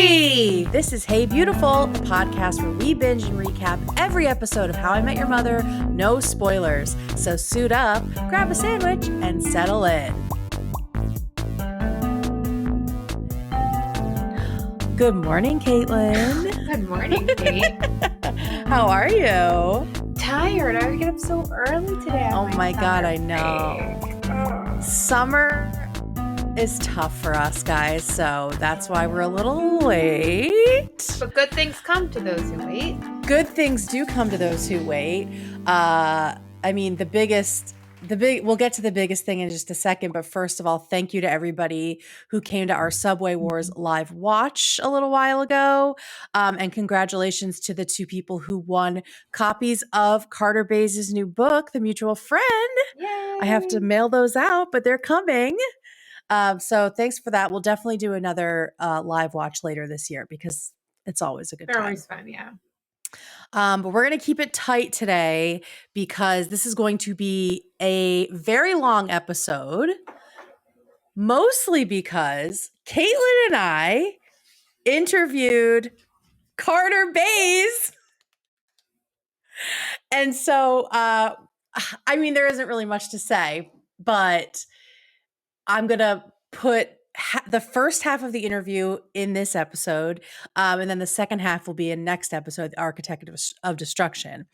Hey! This is Hey Beautiful, the podcast where we binge and recap every episode of How I Met Your Mother, no spoilers. So suit up, grab a sandwich, and settle in. Good morning, Caitlin. Good morning, Kate. How are you? Tired. I would get up so early today. Oh my God, I know. Summer is tough for us, guys, so that's why we're a little late. But good things come to those who wait. Good things do come to those who wait. I mean, we'll get to the biggest thing in just a second, but first of all, thank you to everybody who came to our Subway Wars live watch a little while ago. And congratulations to the two people who won copies of Carter BAYS' new book, The Mutual Friend. Yay. I have to mail those out, but they're coming. So thanks for that. We'll definitely do another live watch later this year because it's always a good time. They're always fun, yeah. But we're going to keep it tight today because this is going to be a very long episode, mostly because Caitlin and I interviewed Carter BAYS. And so, I mean, there isn't really much to say, but I'm going to put the first half of the interview in this episode, and then the second half will be in next episode, The Architect of Destruction.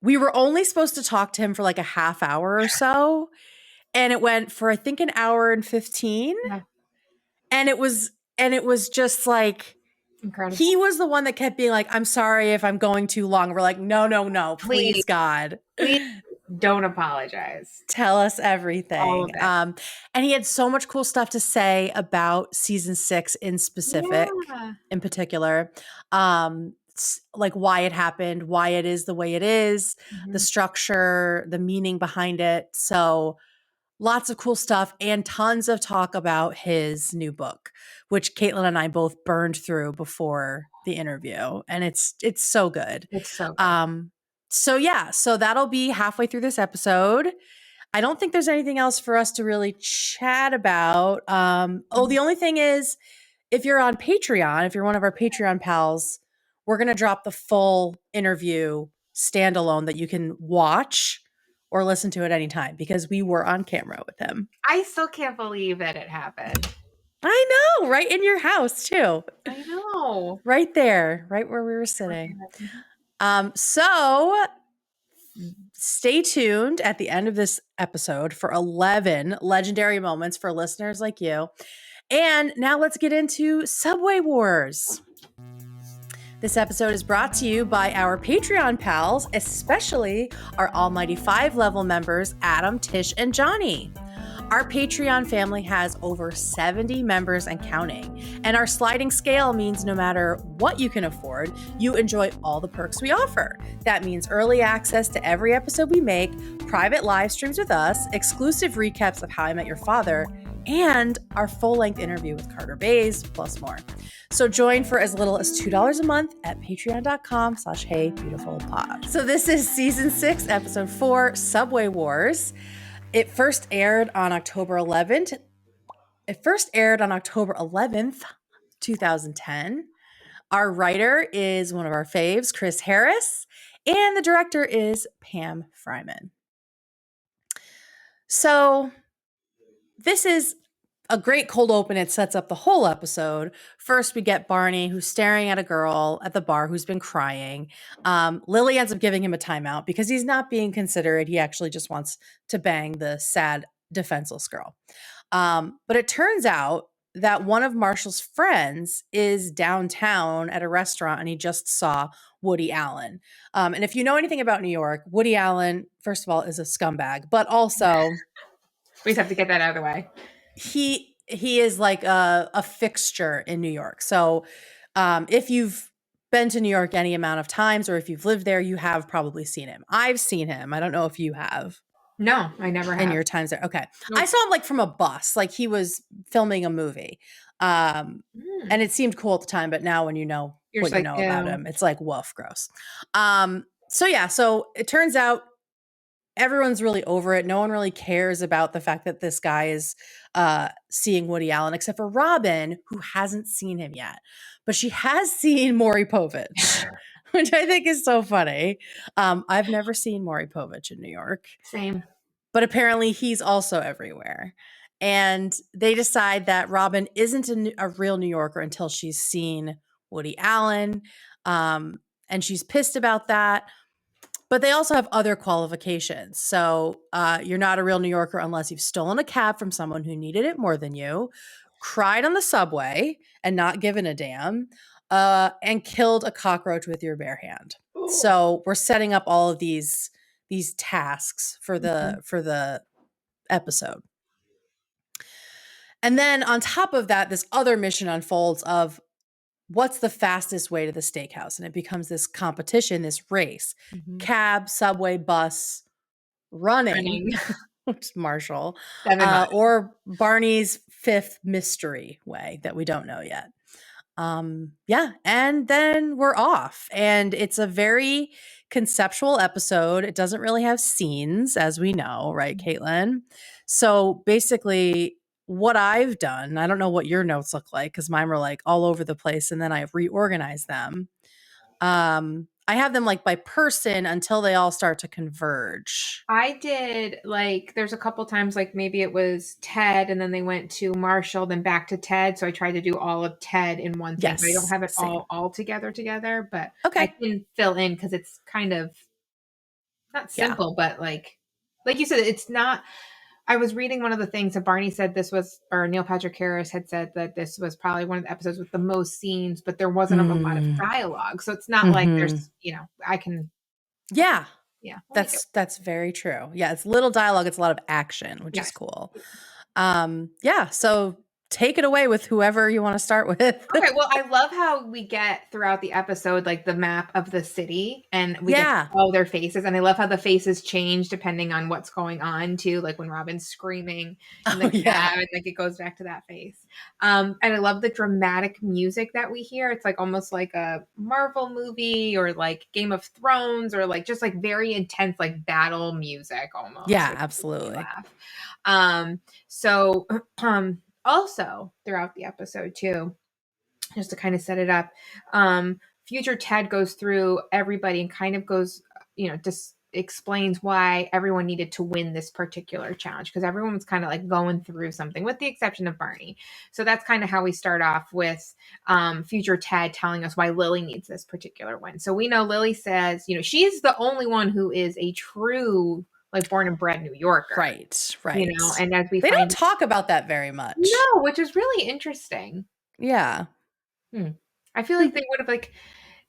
We were only supposed to talk to him for like a half hour or so, and it went for, I think, an hour and 15. Yeah. And it was just like, Incredible. he was the one that kept being like, I'm sorry if I'm going too long. We're like, no, please God. Please don't apologize. Tell us everything. All of it. And he had so much cool stuff to say about season 6 in specific, in particular. Like why it happened, why it is the way it is, the structure, the meaning behind it. So lots of cool stuff and tons of talk about his new book, which Caitlin and I both burned through before the interview. And it's so good. It's so good. So that'll be halfway through this episode. I don't think there's anything else for us to really chat about. The only thing is, if you're on Patreon, if you're one of our Patreon pals, we're going to drop the full interview standalone that you can watch or listen to at any time because we were on camera with him. I still can't believe that it happened. I know, right in your house too. I know. Right there, right where we were sitting. So stay tuned at the end of this episode for 11 legendary moments for listeners like you. And now let's get into Subway Wars. This episode is brought to you by our Patreon pals, especially our almighty 5-level members, Adam, Tish, and Johnny. Our Patreon family has over 70 members and counting, and our sliding scale means no matter what you can afford, you enjoy all the perks we offer. That means early access to every episode we make, private live streams with us, exclusive recaps of How I Met Your Father, and our full-length interview with Carter BAYS, plus more. So join for as little as $2 a month at patreon.com/heybeautifulpod. So this is season 6, episode 4, Subway Wars. It first aired on October 11th. 2010. Our writer is one of our faves, Chris Harris, and the director is Pam Fryman. So this is a great cold open. It sets up the whole episode. First, we get Barney, who's staring at a girl at the bar who's been crying. Lily ends up giving him a timeout because he's not being considerate. He actually just wants to bang the sad, defenseless girl. But it turns out that one of Marshall's friends is downtown at a restaurant and he just saw Woody Allen. And if you know anything about New York, Woody Allen, first of all, is a scumbag, but also... We just have to get that out of the way. He is like a fixture in New York. So if you've been to New York any amount of times or if you've lived there, you have probably seen him. I've seen him. I don't know if you have. No, I never have. In your times there. Okay. Nope. I saw him like from a bus, like he was filming a movie. And it seemed cool at the time, but now when you know what you know about him, it's like, woof, gross. So it turns out everyone's really over it. No one really cares about the fact that this guy is seeing Woody Allen, except for Robin, who hasn't seen him yet. But she has seen Maury Povich, which I think is so funny. I've never seen Maury Povich in New York, Same. but apparently he's also everywhere. And they decide that Robin isn't a real New Yorker until she's seen Woody Allen. And she's pissed about that. But they also have other qualifications. So you're not a real New Yorker unless you've stolen a cab from someone who needed it more than you, cried on the subway and not given a damn, and killed a cockroach with your bare hand. Ooh. So we're setting up all of these tasks for the episode. And then on top of that, this other mission unfolds of what's the fastest way to the steakhouse? And it becomes this competition, this race. Cab, subway, bus, running. Which is Marshall. 7 miles. Or Barney's fifth mystery way that we don't know yet. Yeah. And then we're off. And it's a very conceptual episode. It doesn't really have scenes, as we know, right, Caitlin? So basically, what I've done, I don't know what your notes look like because mine were like all over the place and then I've reorganized them. I have them like by person until they all start to converge. I did like, there's a couple times like maybe it was Ted and then they went to Marshall, then back to Ted. So I tried to do all of Ted in one thing. Yes, but I don't have it same. all together, but Okay. I can fill in because it's kind of not simple, but like you said, it's not. I was reading one of the things that Barney said this was, or Neil Patrick Harris had said that this was probably one of the episodes with the most scenes, but there wasn't a lot of dialogue. So it's not like there's, I can. Yeah. Yeah. That's very true. Yeah. It's little dialogue. It's a lot of action, which is cool. Yeah. So take it away with whoever you want to start with. Okay. Well, I love how we get throughout the episode, like the map of the city and we get all their faces. And I love how the faces change depending on what's going on too. Like when Robin's screaming in the cab, and like it goes back to that face. And I love the dramatic music that we hear. It's like almost like a Marvel movie or like Game of Thrones or like just like very intense, like battle music almost. Yeah, absolutely. So, also throughout the episode too, just to kind of set it up, future Ted goes through everybody and kind of goes, just explains why everyone needed to win this particular challenge because everyone was kind of like going through something with the exception of Barney. So that's kind of how we start off with future Ted telling us why Lily needs this particular win. So we know Lily says, she's the only one who is a true like born and bred New Yorker. Right. And as they don't talk about that very much. No, which is really interesting. Yeah. I feel like they would have like,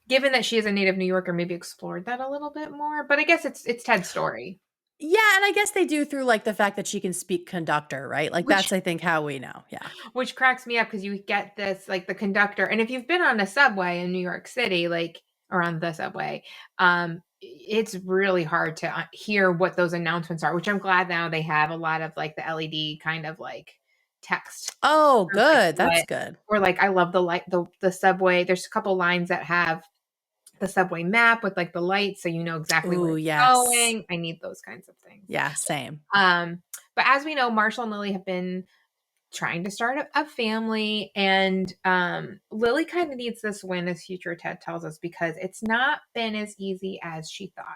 given that she is a native New Yorker, maybe explored that a little bit more, but I guess it's Ted's story. Yeah. And I guess they do through like the fact that she can speak conductor, right? Like that's, I think, how we know. Yeah. Which cracks me up because you get this, like the conductor. And if you've been on a subway in New York City, like, or on the subway, it's really hard to hear what those announcements are, which I'm glad now they have a lot of like the LED kind of like text. Oh, good. That's good. Or like, I love the subway. There's a couple lines that have the subway map with like the lights. So you know exactly where it's going. I need those kinds of things. Yeah, same. But as we know, Marshall and Lily have been trying to start a family, and Lily kind of needs this win, as future Ted tells us, because it's not been as easy as she thought.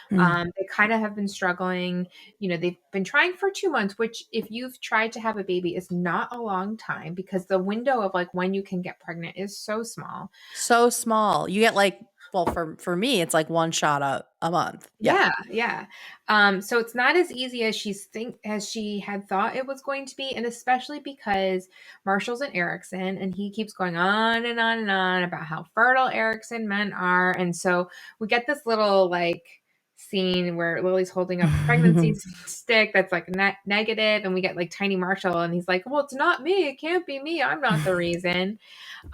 They kind of have been struggling. They've been trying for 2 months, which if you've tried to have a baby is not a long time because the window of like when you can get pregnant is so small. So small. You get like, well, for me, it's like one shot a month. Yeah. So it's not as easy as she had thought it was going to be, and especially because Marshall's an Erickson, and he keeps going on and on and on about how fertile Erickson men are, and so we get this little like scene where Lily's holding up a pregnancy stick that's like negative, and we get like tiny Marshall, and he's like, "Well, it's not me. It can't be me. I'm not the reason."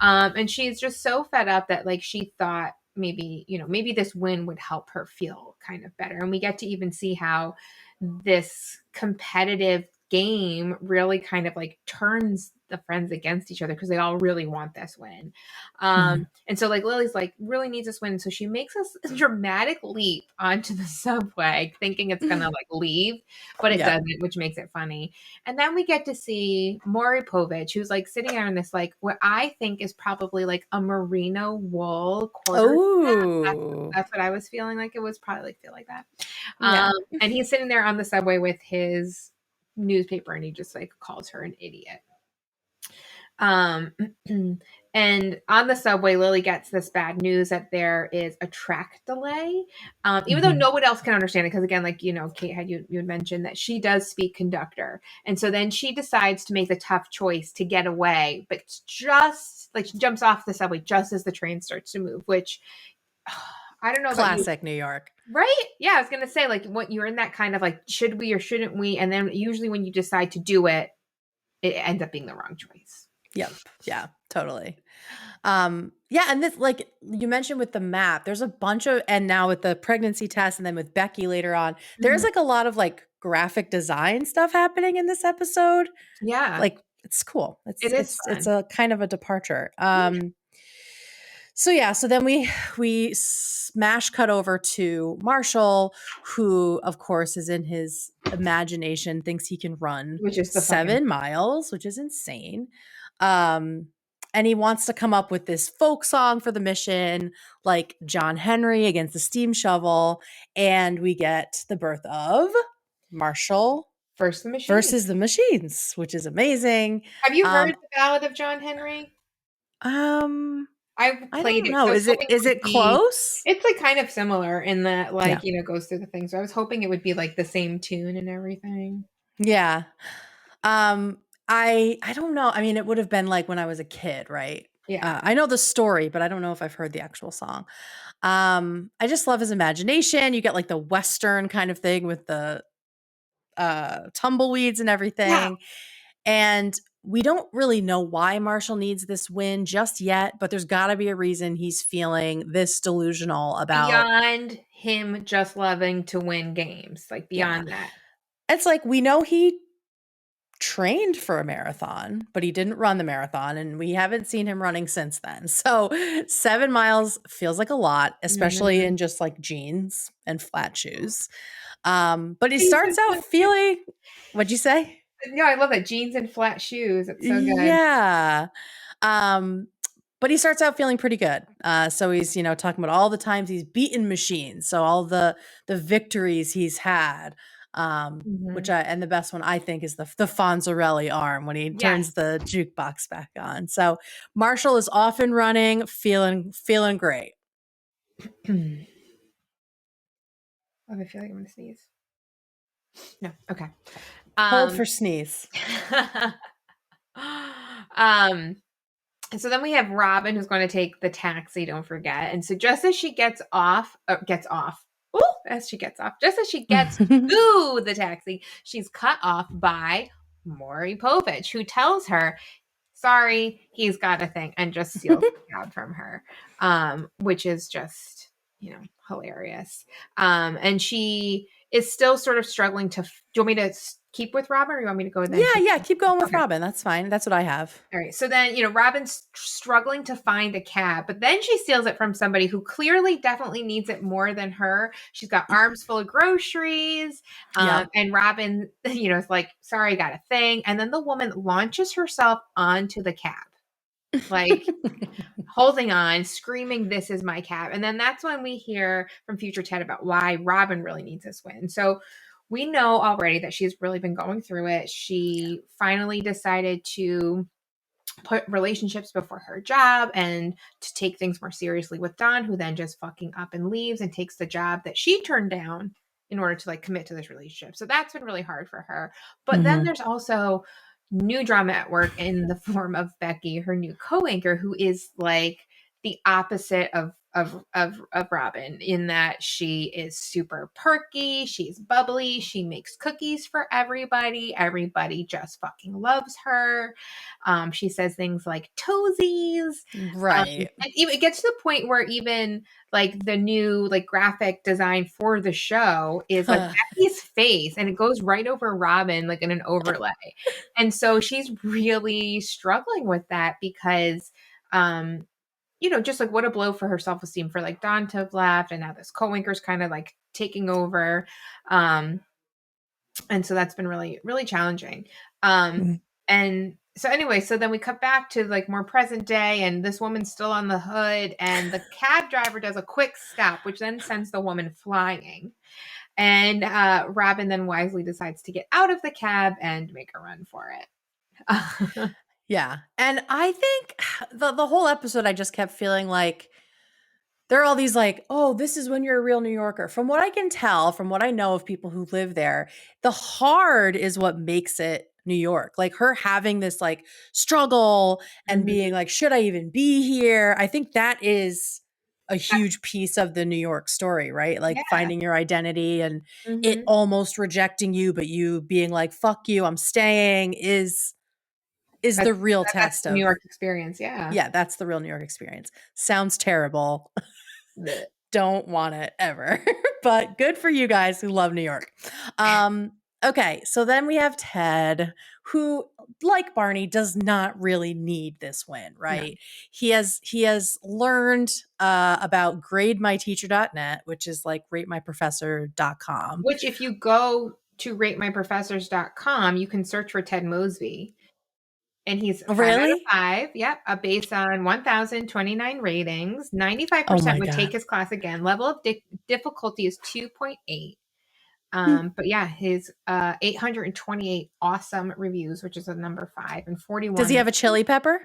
And she's just so fed up that like she thought maybe this win would help her feel kind of better. And we get to even see how this competitive game really kind of like turns the friends against each other because they all really want this win. Mhm. And so like Lily's like really needs this win. So she makes this dramatic leap onto the subway thinking it's gonna like leave, but it Yep. doesn't, which makes it funny. And then we get to see Maury Povich, who's like sitting there in this like what I think is probably like a merino wool quarter. Oh, That's what I was feeling like. It was probably like feel like that. yeah. And he's sitting there on the subway with his newspaper and he just like calls her an idiot. Um, and on the subway, Lily gets this bad news that there is a track delay. Even though Mhm. no one else can understand it, because again, like you know, Kate had you had mentioned that she does speak conductor, and so then she decides to make the tough choice to get away, but just like she jumps off the subway just as the train starts to move, which I don't know about you. Classic New York. Right? Yeah, I was gonna say, like, what you're in that kind of like, should we or shouldn't we? And then usually when you decide to do it, it ends up being the wrong choice. Yep. Yeah, totally. Yeah, and this like you mentioned with the map, there's a bunch of and now with the pregnancy test and then with Becky later on, there's Mhm. like a lot of like graphic design stuff happening in this episode. Yeah, Like it's cool. it It's is it's it's fun. a kind of a departure. Yeah. So yeah, so then we smash cut over to Marshall, who of course is in his imagination, thinks he can run Which is the fucking 7 miles, which is insane. Um, and he wants to come up with this folk song for the mission, like John Henry against the steam shovel, and we get the birth of Marshall first the machine. versus the machines, which is amazing. Have you heard Um, the Ballad of John Henry? um, I I played don't it because know. I was Is it hoping it is would it be. close? It's like kind of similar in that, like Yeah. you know, goes through the thing. So I was hoping it would be like the same tune and everything. Yeah. Um, I don't know. I mean, it would have been like when I was a kid, right? Yeah, I know the story, but I don't know if I've heard the actual song. I just love his imagination. You get like the Western kind of thing with the tumbleweeds and yeah. everything. And we don't really know why Marshall needs this win just yet, but there's got to be a reason he's feeling this delusional about, Beyond him just loving to win games, like yeah. beyond that. It's like we know he trained for a marathon, but he didn't run the marathon, and we haven't seen him running since then. So 7 miles feels like a lot, especially Mhm. in just like jeans and flat shoes. But he Jeans starts and out flat shoes. feeling, what'd you say? No, I love that jeans and flat shoes. It's so good. Yeah. Um, but he starts out feeling pretty good. So he's, talking about all the times he's beaten machines. So all the victories he's had. Which Mhm. and the best one I think is the Fonzarelli arm when he Yes. turns the jukebox back on. So Marshall is off and running, feeling great. I have a feeling I'm gonna sneeze. No. Okay. Hold Um. for sneeze. um. And so then we have Robin who's going to take the taxi. Don't forget. And so just as she gets off. Ooh, as she gets off, just as she gets to the taxi, she's cut off by Maury Povich, who tells her, sorry, he's got a thing, and just steals the cab from her, which is just, hilarious. And she is still sort of struggling to. Do you want me to keep with Robin, or you want me to go then? Yeah, keep going with Okay. Robin. That's fine. That's what I have. All right. So then, Robin's struggling to find a cab, but then she steals it from somebody who clearly definitely needs it more than her. She's got arms full of groceries. Yep. And Robin, is like, sorry, I got a thing. And then the woman launches herself onto the cab, like holding on, screaming, this is my cab. And then that's when we hear from Future Ted about why Robin really needs this win. So we know already that she's really been going through it. She finally decided to put relationships before her job and to take things more seriously with Don, who then just fucking up and leaves and takes the job that she turned down in order to like commit to this relationship. So that's been really hard for her. But then Mhm. there's also new drama at work in the form of Becky, her new co-anchor, who is like the opposite of of Robin, in that she is super perky, she's bubbly, she makes cookies for everybody. Everybody just fucking loves her. She says things like toesies. Right. And even it gets to the point where even like the new like graphic design for the show is like Becky's face, and it goes right over Robin like in an overlay. And so she's really struggling with that because just like what a blow for her self-esteem for like Dawn to have left, and now this co-winker's kind of like taking over. And so that's been really, really challenging. And so anyway, so then we cut back to like more present day, and this woman's still on the hood, and the cab driver does a quick stop, which then sends the woman flying. And Robin then wisely decides to get out of the cab and make a run for it. Yeah. And I think the whole episode, I just kept feeling like there are all these like, oh, this is when you're a real New Yorker. From what I can tell, from what I know of people who live there, the hard is what makes it New York. Like her having this like struggle and Mhm. being like, should I even be here? I think that is a huge piece of the New York story, right? Like Yeah. finding your identity and it Mhm. almost rejecting you, but you being like, fuck you, I'm staying is That's the real that's test the New of, York experience. Yeah. yeah, that's the real New York experience. Sounds terrible. Blech. Don't want it ever. But good for you guys who love New York. Okay, so then we have Ted, who, like Barney, does not really need this win, No. right? He has learned about grademyteacher.net, which is like ratemyprofessor.com. Which, if you go to ratemyprofessors.com, you can search for Ted Mosby. And he's 5 out of Really? 5. Yep. Based on 1,029 ratings. Oh 95% my would take God. his class again. Level of difficulty is 2.8. Hmm. But yeah, his 828 awesome reviews, which is a number 5, and Does he 41. have a chili pepper?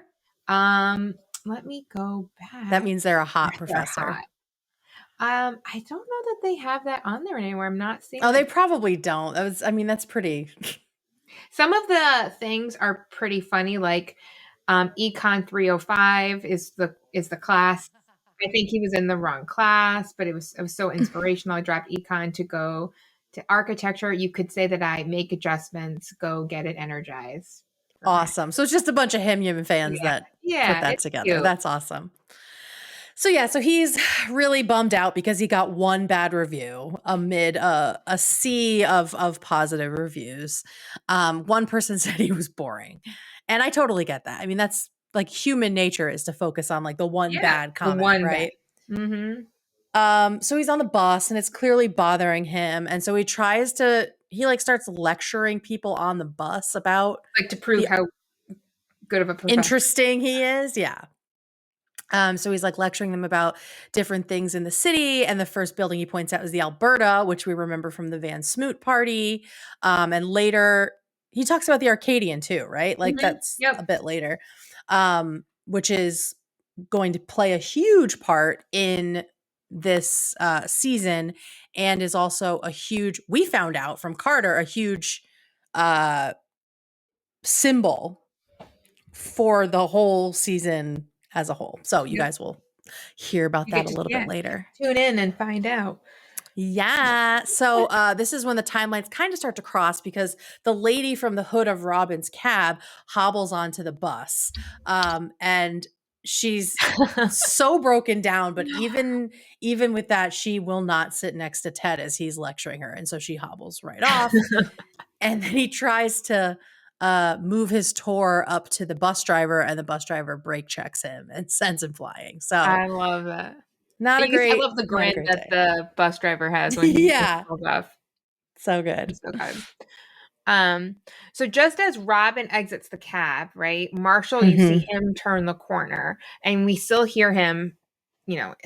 Um, Let me go That back. means they're a hot Yes, they're professor. hot. I don't know that they have that on there anymore. I'm not seeing Oh, they that. probably don't. That's pretty. Some of the things are pretty funny, like Econ 305 is the class. I think he was in the wrong class, but it was so inspirational. I dropped econ to go to architecture. You could say that I make adjustments, go get it energized for him. Awesome. So it's just a bunch of HIMYM fans Yeah. that put Yeah, that it's together. cute. That's awesome. So yeah, so he's really bummed out because he got one bad review amid a sea of positive reviews. One person said he was boring, and I totally get that. I mean, that's like human nature is to focus on like the one Yeah, bad the comment, one bet. right? Mhm. So he's on the bus and it's clearly bothering him, and so he like starts lecturing people on the bus about Like to prove the how good of a professor. interesting he is. Yeah. So he's like lecturing them about different things in the city. And the first building he points out is the Alberta, which we remember from the Van Smoot party. And later he talks about the Arcadian too, right? Like Mhm. that's a Yep. bit later, which is going to play a huge part in this season and is also we found out from Carter, a huge uh, symbol for the whole season as a whole. So you Yep. guys will hear about You that get a to, little bit yeah, later. tune in and find out. Yeah. So this is when the timelines kind of start to cross because the lady from the hood of Robin's cab hobbles onto the bus. And she's so broken down, but even with that, she will not sit next to Ted as he's lecturing her. And so she hobbles right off. And then he tries to move his tour up to the bus driver, and the bus driver brake checks him and sends him flying. So I love that. not a I great, love the not a grin great that day. the bus driver has when he Yeah, pulls off. so good. It's so good. Um, so just as Robin exits the cab, right, Marshall, you see Mhm. him turn the corner, and we still hear him,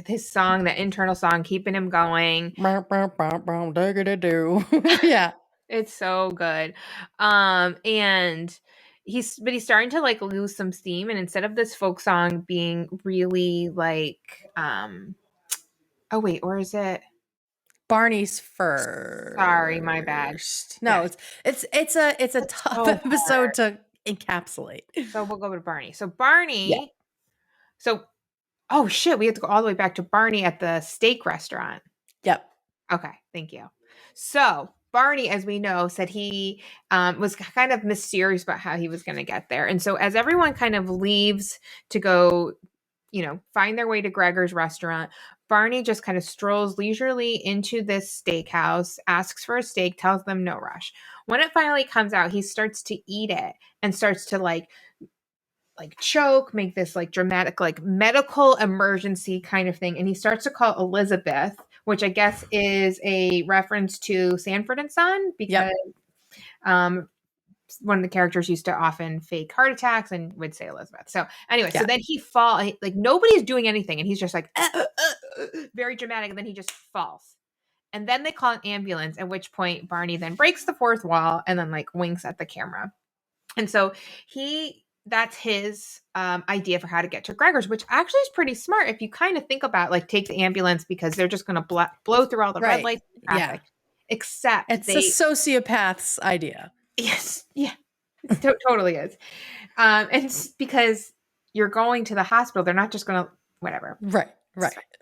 his song, that internal song, keeping him going. Bow, bow, bow, bow, diggity-doo. Yeah. It's so good. And he's starting to like lose some steam, and instead of this folk song being really like, oh wait, or is it? Barney's Sorry, my bad. first. No, Yes, it's a it's tough so episode to encapsulate. So we'll go to Barney. So Yeah. Barney, so Oh shit, we have to go all the way back to Barney at the steak restaurant. Yep. Okay, thank you. So Barney, as we know, said he was kind of mysterious about how he was going to get there. And so as everyone kind of leaves to go, find their way to Gregor's restaurant, Barney just kind of strolls leisurely into this steakhouse, asks for a steak, tells them no rush. When it finally comes out, he starts to eat it and starts to like choke, make this like dramatic, like medical emergency kind of thing. And he starts to call Elizabeth, which I guess is a reference to Sanford and Son, because um, one of the characters used to often fake heart attacks and would say Elizabeth. So anyway, so then he like nobody's doing anything. And he's just like, very dramatic. And then he just falls. And then they call an ambulance, at which point Barney then breaks the fourth wall and then like winks at the camera. And so that's his idea for how to get to Gregor's, which actually is pretty smart if you kind of think about like take the ambulance, because they're just going to blow through all the red lights and traffic. Except it's a sociopath's idea. Yes, yeah, it totally is. And it's because you're going to the hospital, they're not just going to whatever. Right.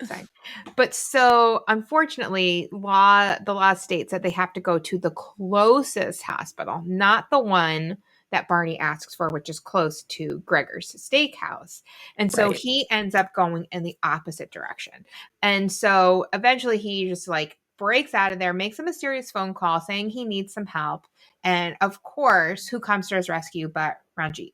Fine. But so unfortunately, the law states that they have to go to the closest hospital, not the one that Barney asks for, which is close to Gregor's steakhouse. And so he ends up going in the opposite direction. And so eventually he just like breaks out of there, makes a mysterious phone call saying he needs some help. And of course, who comes to his rescue but Ranjit?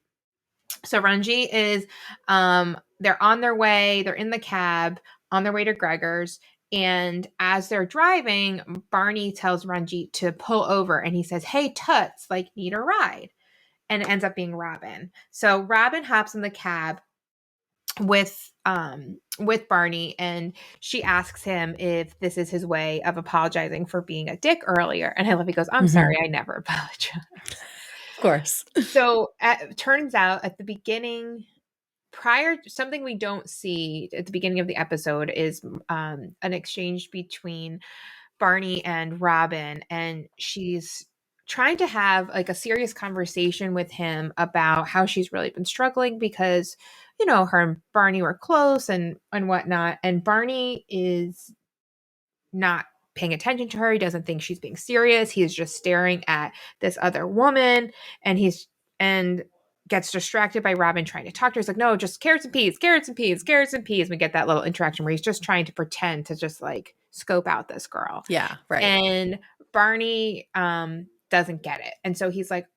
So Ranjit is, they're on their way, they're in the cab on their way to Gregor's. And as they're driving, Barney tells Ranjit to pull over and he says, "Hey, Toots, like, need a ride?" And it ends up being Robin. So Robin hops in the cab with Barney, and she asks him if this is his way of apologizing for being a dick earlier. And I love he goes, "I'm sorry, I never apologize." Of course. So it turns out at the beginning, something we don't see at the beginning of the episode is an exchange between Barney and Robin, and she's trying to have like a serious conversation with him about how she's really been struggling because her and Barney were close and whatnot, and Barney is not paying attention to her. He doesn't think she's being serious. He is just staring at this other woman, and gets distracted by Robin trying to talk to her. He's like, "No, just carrots and peas, carrots and peas, carrots and peas." We get that little interaction where he's just trying to pretend to just like scope out this girl. Yeah, right. And Barney doesn't get it. And so he's like,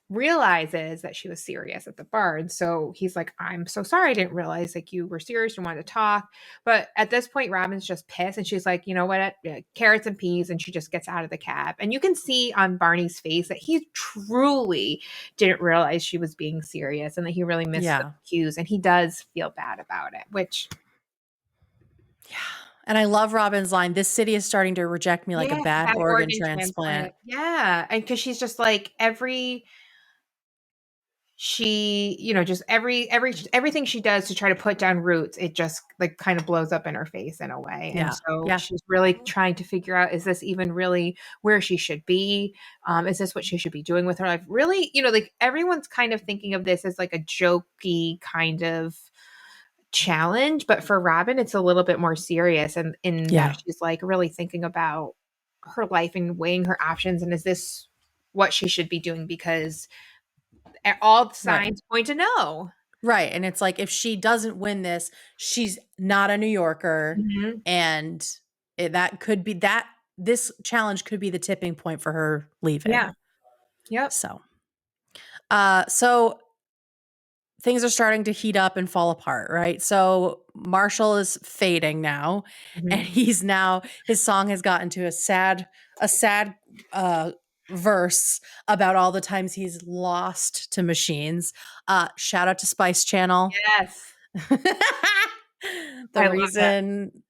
realizes that she was serious at the bar. And so he's like, "I'm so sorry. I didn't realize like you were serious and wanted to talk." But at this point, Robin's just pissed. And she's like, "You know what? Carrots and peas." And she just gets out of the cab. And you can see on Barney's face that he truly didn't realize she was being serious and that he really missed the cues. And he does feel bad about it, which... Yeah. And I love Robin's line, "This city is starting to reject me like a bad organ transplant." Yeah. And because she's just like just everything she does to try to put down roots, it just like kind of blows up in her face in a way. And so she's really trying to figure out, is this even really where she should be? Is this what she should be doing with her life? Really, like everyone's kind of thinking of this as like a jokey kind of challenge, but for Robin, it's a little bit more serious. And that she's like really thinking about her life and weighing her options. And is this what she should be doing? Because all signs point to no. Right. And it's like, if she doesn't win this, she's not a New Yorker. Mm-hmm. And this challenge could be the tipping point for her leaving. Yeah. Yep. So things are starting to heat up and fall apart, right? So Marshall is fading now, and his song has gotten to a sad verse about all the times he's lost to machines. Shout out to Spice Channel. Yes.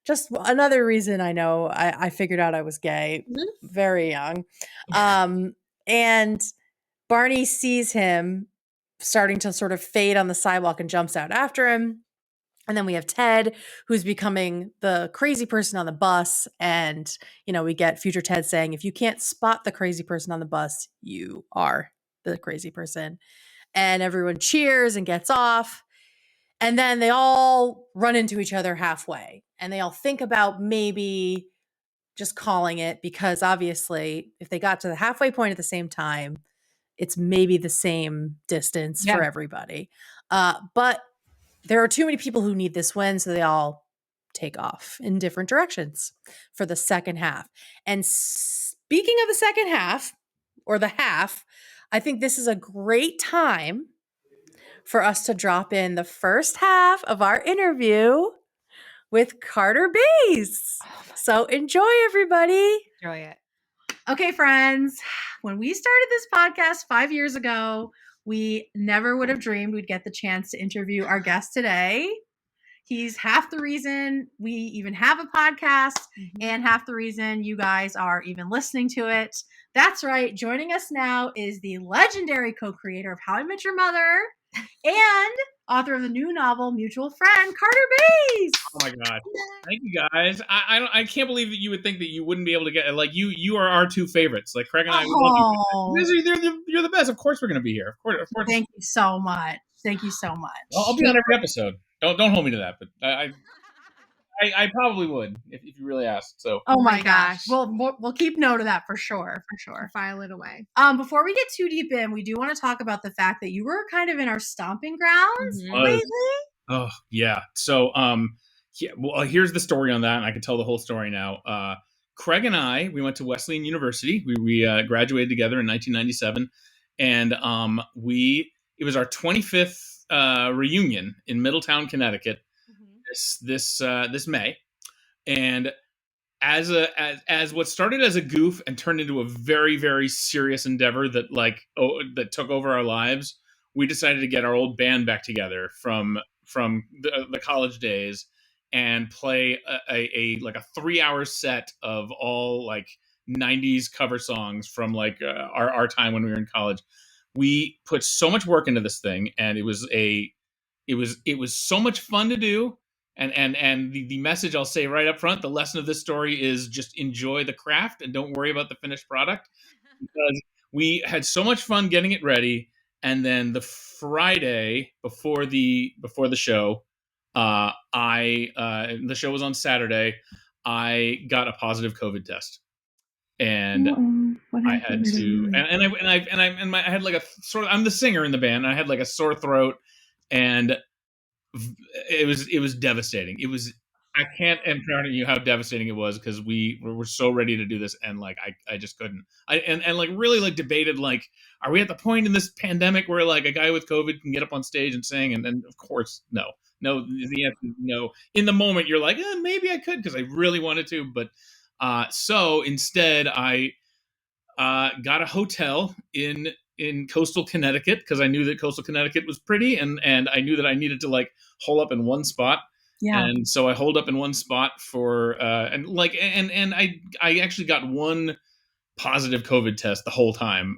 Just another reason I know I figured out I was gay very young. And Barney sees him starting to sort of fade on the sidewalk and jumps out after him. And then we have Ted, who's becoming the crazy person on the bus. And, we get future Ted saying, "If you can't spot the crazy person on the bus, you are the crazy person." And everyone cheers and gets off. And then they all run into each other halfway and they all think about maybe just calling it, because obviously if they got to the halfway point at the same time, it's maybe the same distance for everybody. But there are too many people who need this win, so they all take off in different directions for the second half. And speaking of the second half, or the half, I think this is a great time for us to drop in the first half of our interview with Carter BAYS. So enjoy, everybody. Enjoy it. Okay, friends, when we started this podcast 5 years ago, we never would have dreamed we'd get the chance to interview our guest today. He's half the reason we even have a podcast and half the reason you guys are even listening to it. That's right. Joining us now is the legendary co-creator of How I Met Your Mother and author of the new novel Mutual Friend, Carter BAYS. Oh my god! Thank you guys. I can't believe that you would think that you wouldn't be able to get, like, you are our two favorites. Like Craig and I, we love you. You're the best. Of course we're gonna be here. Of course. Thank you so much. Thank you so much. I'll be on every episode. Don't hold me to that, but I probably would if you really asked. So. Oh my gosh. We'll keep note of that for sure. File it away. Before we get too deep in, we do want to talk about the fact that you were kind of in our stomping grounds lately. Oh yeah. So here's the story on that, and I can tell the whole story now. Craig and I, we went to Wesleyan University. We graduated together in 1997, and it was our 25th reunion in Middletown, Connecticut. This May, and as what started as a goof and turned into a very, very serious endeavor that took over our lives, we decided to get our old band back together from the college days and play a 3-hour set of all like 90s cover songs from like our time when we were in college. We put so much work into this thing, and it was so much fun to do. And the message I'll say right up front, the lesson of this story is just enjoy the craft and don't worry about the finished product, because we had so much fun getting it ready. And then the Friday before the show, the show was on Saturday. I got a positive COVID test, and I had to, I had like a sort of, I'm the singer in the band. And I had like a sore throat, and it was devastating. I can't imagine you how devastating it was, because we were so ready to do this, and like I just couldn't. And like really like debated, like, are we at the point in this pandemic where like a guy with COVID can get up on stage and sing? And then of course no. The answer is no. In the moment you're like, maybe I could, because I really wanted to, but so instead I got a hotel in coastal Connecticut, because I knew that coastal Connecticut was pretty, and I knew that I needed to like hole up in one spot. Yeah. And so I holed up in one spot for and I actually got one positive COVID test the whole time,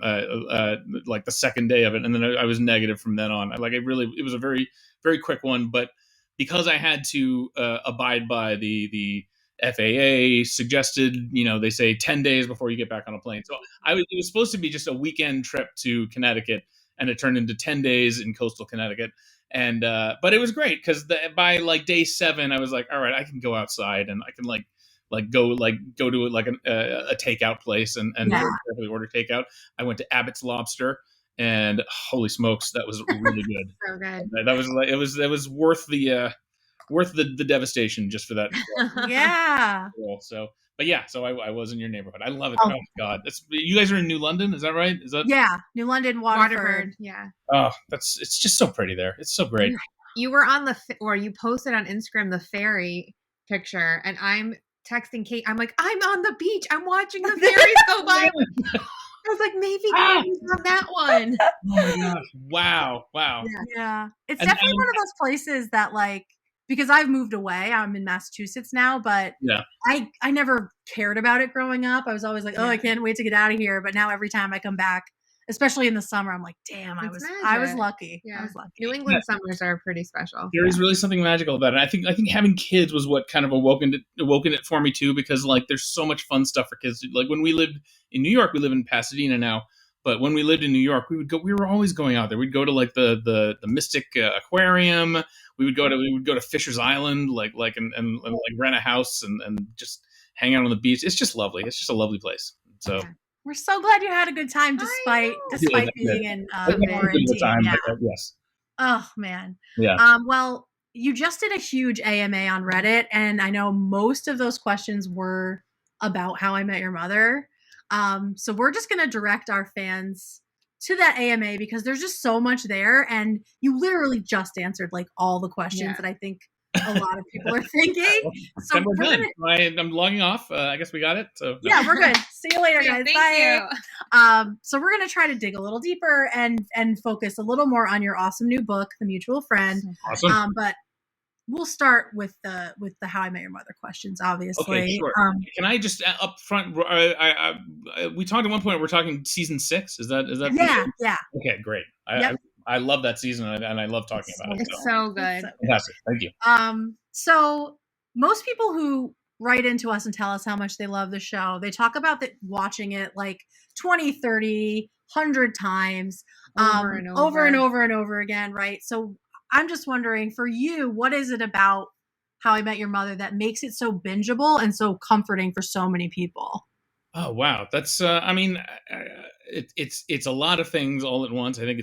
like the second day of it, and then I was negative from then on. It was a very, very quick one, but because I had to abide by the FAA suggested, they say 10 days before you get back on a plane. So it was supposed to be just a weekend trip to Connecticut, and it turned into 10 days in coastal Connecticut. And but it was great, because by like day 7, I was like, all right, I can go outside and I can go to like a takeout place and order takeout. I went to Abbott's Lobster, and holy smokes, that was really good. So good. That was like, it was worth the devastation just for that. Yeah. So, but yeah, so I was in your neighborhood. I love it. Oh God, you guys are in New London, is that right? Is that? Yeah, New London, Waterford. Yeah. Oh, it's just so pretty there. It's so great. You were on or you posted on Instagram the ferry picture, and I'm texting Kate. I'm like, I'm on the beach. I'm watching the ferries go by. I was like, maybe Katie's on that one. Oh my gosh! Wow. Yeah. It's definitely one of those places that, like, because I've moved away. I'm in Massachusetts now, but I never cared about it growing up. I was always like, I can't wait to get out of here. But now every time I come back, especially in the summer, I'm like, damn, I was lucky. Yeah. I was lucky. New England summers are pretty special. There is really something magical about it. I think having kids was what kind of awoken it for me too, because like there's so much fun stuff for kids. Like when we lived in New York, we live in Pasadena now. But when we lived in New York, we were always going out there. We'd go to like the Mystic Aquarium. we would go to Fisher's Island, and like rent a house and just hang out on the beach. It's just lovely. It's just a lovely place. So we're so glad you had a good time despite being in quarantine. Yes. Oh man. Yeah. Well, you just did a huge AMA on Reddit, and I know most of those questions were about How I Met Your Mother. So we're just going to direct our fans to that AMA because there's just so much there, and you literally just answered like all the questions that I think a lot of people are thinking. So we're done. I'm logging off. I guess we got it. So yeah, we're good. See you later, guys. Thank Bye. you. So we're gonna try to dig a little deeper and focus a little more on your awesome new book, The Mutual Friend. Awesome. But we'll start with the How I Met Your Mother questions, obviously. Okay, sure. Can I just up front? We talked at one point. We're talking season 6. Is that? Yeah. Okay, great. Yep. I love that season, and I love talking about it. It's so good. Fantastic. Thank you. So most people who write into us and tell us how much they love the show, they talk about watching it like 20, 30, 100 times over and over again, right? So I'm just wondering, for you, what is it about How I Met Your Mother that makes it so bingeable and so comforting for so many people? Oh wow, that's it's a lot of things all at once. I think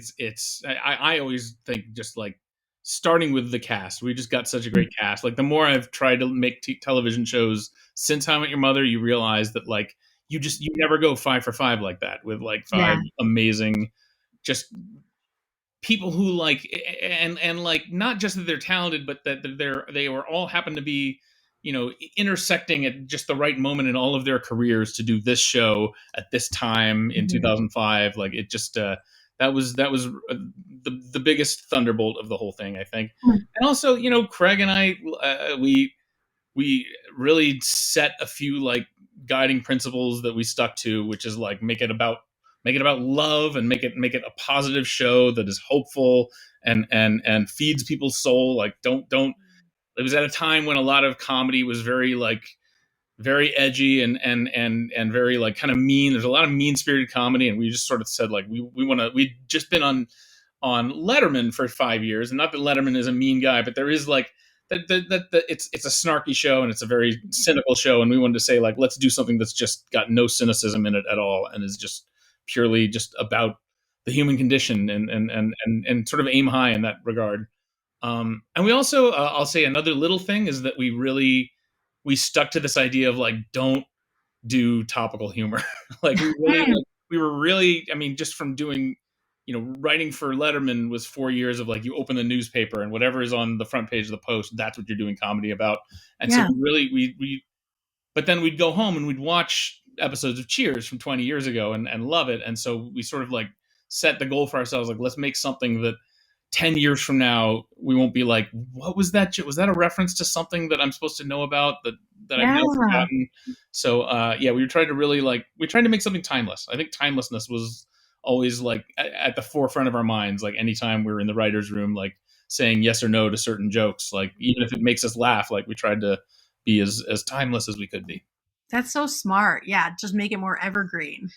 I always think just like starting with the cast. We just got such a great cast. Like the more I've tried to make television shows since How I Met Your Mother, you realize that like you never go 5 for 5 like that with like 5 amazing just people who like and like not just that they're talented, but that they were all happen to be, you know, intersecting at just the right moment in all of their careers to do this show at this time in 2005. Like it just that was the biggest thunderbolt of the whole thing, I think. And also, you know, Craig and I we really set a few like guiding principles that we stuck to, which is like make it about love and make it a positive show that is hopeful and feeds people's soul. Like don't it was at a time when a lot of comedy was very edgy and very like kind of mean. There's a lot of mean-spirited comedy, and we just sort of said like we'd just been on Letterman for 5 years, and not that Letterman is a mean guy, but there is like that it's a snarky show and it's a very cynical show, and we wanted to say like let's do something that's just got no cynicism in it at all and is just purely just about the human condition and sort of aim high in that regard. And we also, I'll say another little thing is that we stuck to this idea of like, don't do topical humor. Like we were really, I mean, just from doing, you know, writing for Letterman was 4 years of like, you open the newspaper and whatever is on the front page of the Post, that's what you're doing comedy about. And so but then we'd go home and we'd watch episodes of Cheers from 20 years ago and love it. And so we sort of like set the goal for ourselves, like, let's make something that 10 years from now, we won't be like, what was that? Was that a reference to something that I'm supposed to know about that I've now forgotten? So, we tried to make something timeless. I think timelessness was always like at the forefront of our minds. Like anytime we were in the writer's room, like saying yes or no to certain jokes, like even if it makes us laugh, like we tried to be as timeless as we could be. That's so smart. Yeah. Just make it more evergreen.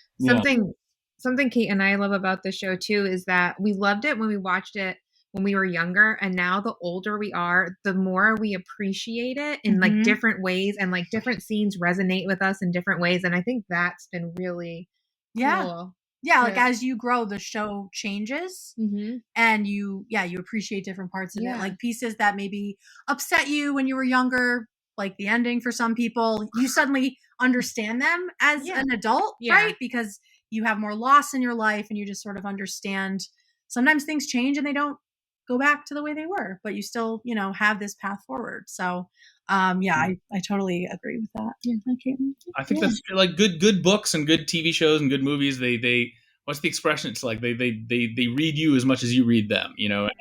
Something Kate and I love about the show too is that we loved it when we watched it when we were younger, and now the older we are, the more we appreciate it in like different ways, and like different scenes resonate with us in different ways, and I think that's been really cool. Yeah, like as you grow, the show changes, and you appreciate different parts of it, like pieces that maybe upset you when you were younger, like the ending for some people, you suddenly understand them as an adult, right? Because you have more loss in your life and you just sort of understand sometimes things change and they don't go back to the way they were, but you still, you know, have this path forward. So, I totally agree with that. Yeah. Okay. I think that's like good books and good TV shows and good movies. They what's the expression? It's like they read you as much as you read them, you know, and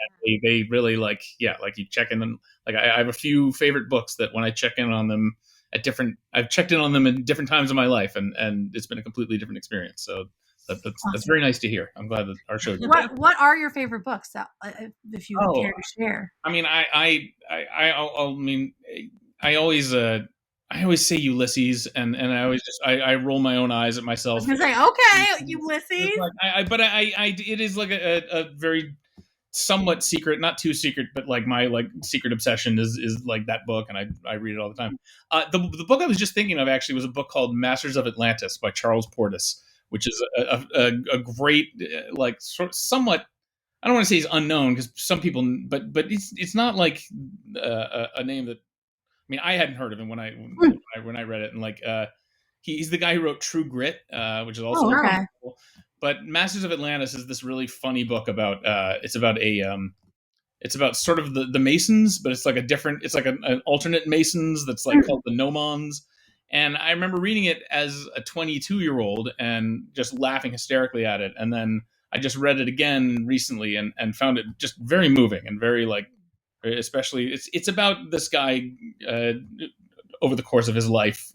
they really like you check in them. Like I have a few favorite books that when I check in on them I've checked in on them in different times of my life, and it's been a completely different experience. So that's very nice to hear. I'm glad that our show did that. What are your favorite books that, if you care to share? I mean, I always say Ulysses, and I always I roll my own eyes at myself. I was gonna say, okay, Ulysses. It is like a very somewhat secret, not too secret, but like my like secret obsession is like that book, and I read it all the time. The book I was just thinking of actually was a book called Masters of Atlantis by Charles Portis, which is a great like somewhat. I don't want to say he's unknown because some people, but it's not like a name that, I mean, I hadn't heard of him when I read it, and like he's the guy who wrote True Grit, which is also okay. cool. But Masters of Atlantis is this really funny book about it's about sort of the Masons, but it's like an alternate Masons that's like called the Nomons. And I remember reading it as a 22-year-old and just laughing hysterically at it. And then I just read it again recently and found it just very moving and very like, especially it's about this guy over the course of his life,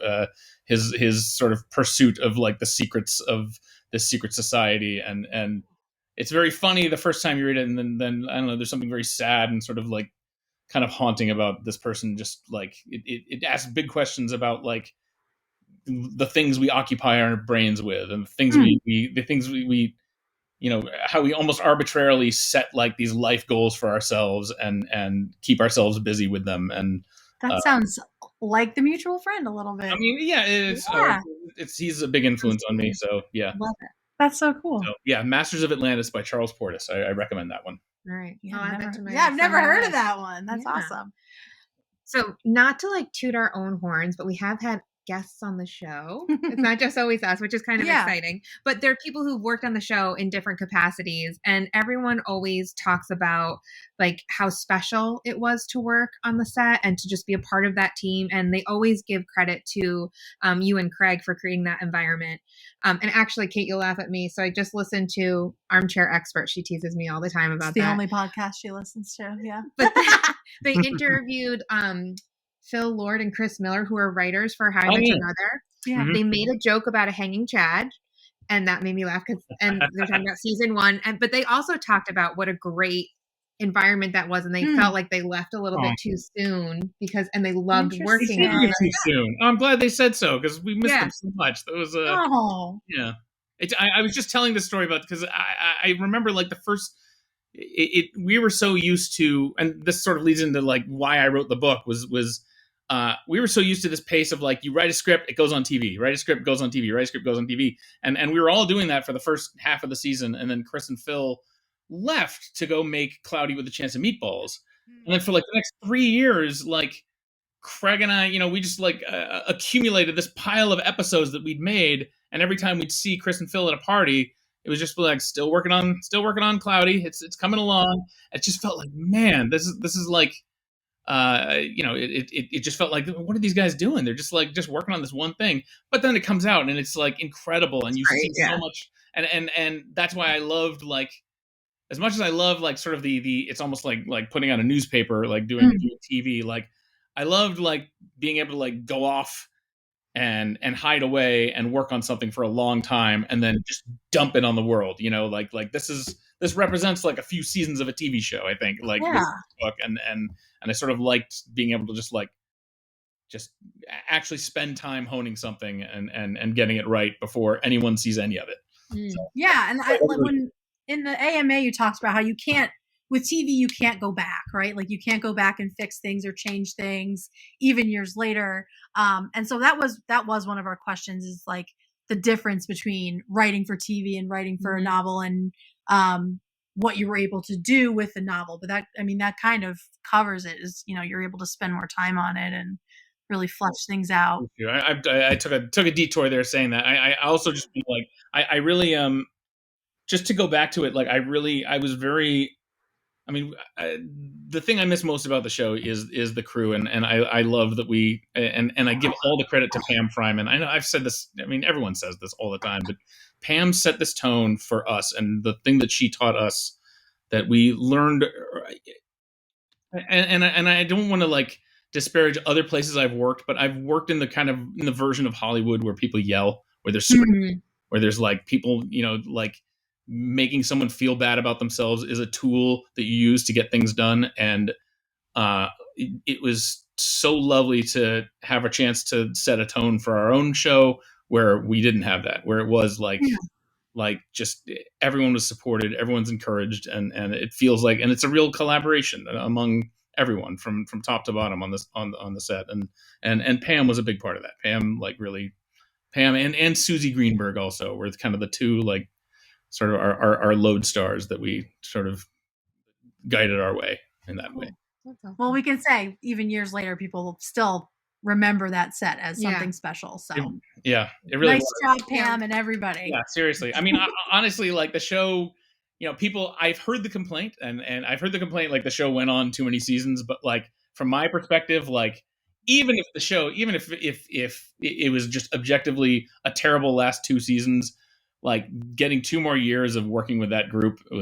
his sort of pursuit of like the secrets of this secret society, and it's very funny the first time you read it, and then I don't know, there's something very sad and sort of like kind of haunting about this person. Just like it asks big questions about like the things we occupy our brains with, and the things we you know, how we almost arbitrarily set like these life goals for ourselves and keep ourselves busy with them. And that sounds like The Mutual Friend a little bit. I mean, yeah, it's he's a big influence on me. So yeah, love it. That's so cool. So, yeah, Masters of Atlantis by Charles Portis. I recommend that one. All right. Yeah, I've never heard of that one. That's awesome. So not to like toot our own horns, but we have had guests on the show. It's not just always us, which is kind of exciting. But there are people who've worked on the show in different capacities, and everyone always talks about like how special it was to work on the set and to just be a part of that team. And they always give credit to you and Craig for creating that environment. And actually, Kate, you'll laugh at me. So I just listened to Armchair Expert. She teases me all the time about that. It's the only podcast she listens to. Yeah. But they interviewed Phil Lord and Chris Miller, who are writers for How I Met Your Mother. Yeah. They made a joke about a hanging Chad, and that made me laugh and they're talking about season 1. But they also talked about what a great environment that was, and they felt like they left a little bit too soon and they loved working on it. Too soon. I'm glad they said so because we missed them so much. That was yeah. I was just telling this story about because I remember like the first. We were so used to, and this sort of leads into like why I wrote the book was we were so used to this pace of like, you write a script, it goes on TV, write a script, goes on TV, write a script, goes on TV. And we were all doing that for the first half of the season. And then Chris and Phil left to go make Cloudy with a Chance of Meatballs. And then for like the next 3 years, like Craig and I, you know, we just like accumulated this pile of episodes that we'd made. And every time we'd see Chris and Phil at a party, it was just like still working on Cloudy. It's coming along. It just felt like, man, this is like, you know, it just felt like, what are these guys doing? They're just working on this one thing. But then it comes out and it's like incredible, and you see so much. And that's why I loved, like, as much as I love like sort of the it's almost like putting out a newspaper, like doing TV. Like I loved like being able to like go off and hide away and work on something for a long time and then just dump it on the world, you know, like this represents like a few seasons of a TV show, I think, like this book. And I sort of liked being able to just actually spend time honing something and getting it right before anyone sees any of it. So, yeah. And when in the AMA, you talked about how you can't, with TV, you can't go back, right? Like you can't go back and fix things or change things even years later. And so that was one of our questions, is like the difference between writing for TV and writing for a novel, and what you were able to do with the novel. But that kind of covers it, is, you know, you're able to spend more time on it and really flesh things out. I took a detour there saying that. I also just feel like I really just to go back to it, like I was very. I mean, the thing I miss most about the show is the crew, and I love that we and I give all the credit to Pam Fryman. I know I've said this. I mean, everyone says this all the time, but Pam set this tone for us, and the thing that she taught us that we learned. And I don't want to like disparage other places I've worked, but I've worked in the version of Hollywood where people yell, where there's where there's like people, you know, like. Making someone feel bad about themselves is a tool that you use to get things done. And it was so lovely to have a chance to set a tone for our own show where we didn't have that, where it was like, like just everyone was supported, everyone's encouraged, and it feels like, and it's a real collaboration among everyone from top to bottom on this on the set, and Pam was a big part of that. Pam, like, really, Pam and Susie Greenberg also were kind of the two, like, sort of our lodestars that we sort of guided our way in that way. Well, we can say even years later, people still remember that set as something special. So it really nice was. job, Pam, and everybody. Yeah, seriously. I mean, honestly, like, the show, people, I've heard the complaint, and I've heard the complaint, like, the show went on too many seasons, but, like, from my perspective, like, even if the show, even if it was just objectively a terrible last 2 seasons, like, getting 2 more years of working with that group, it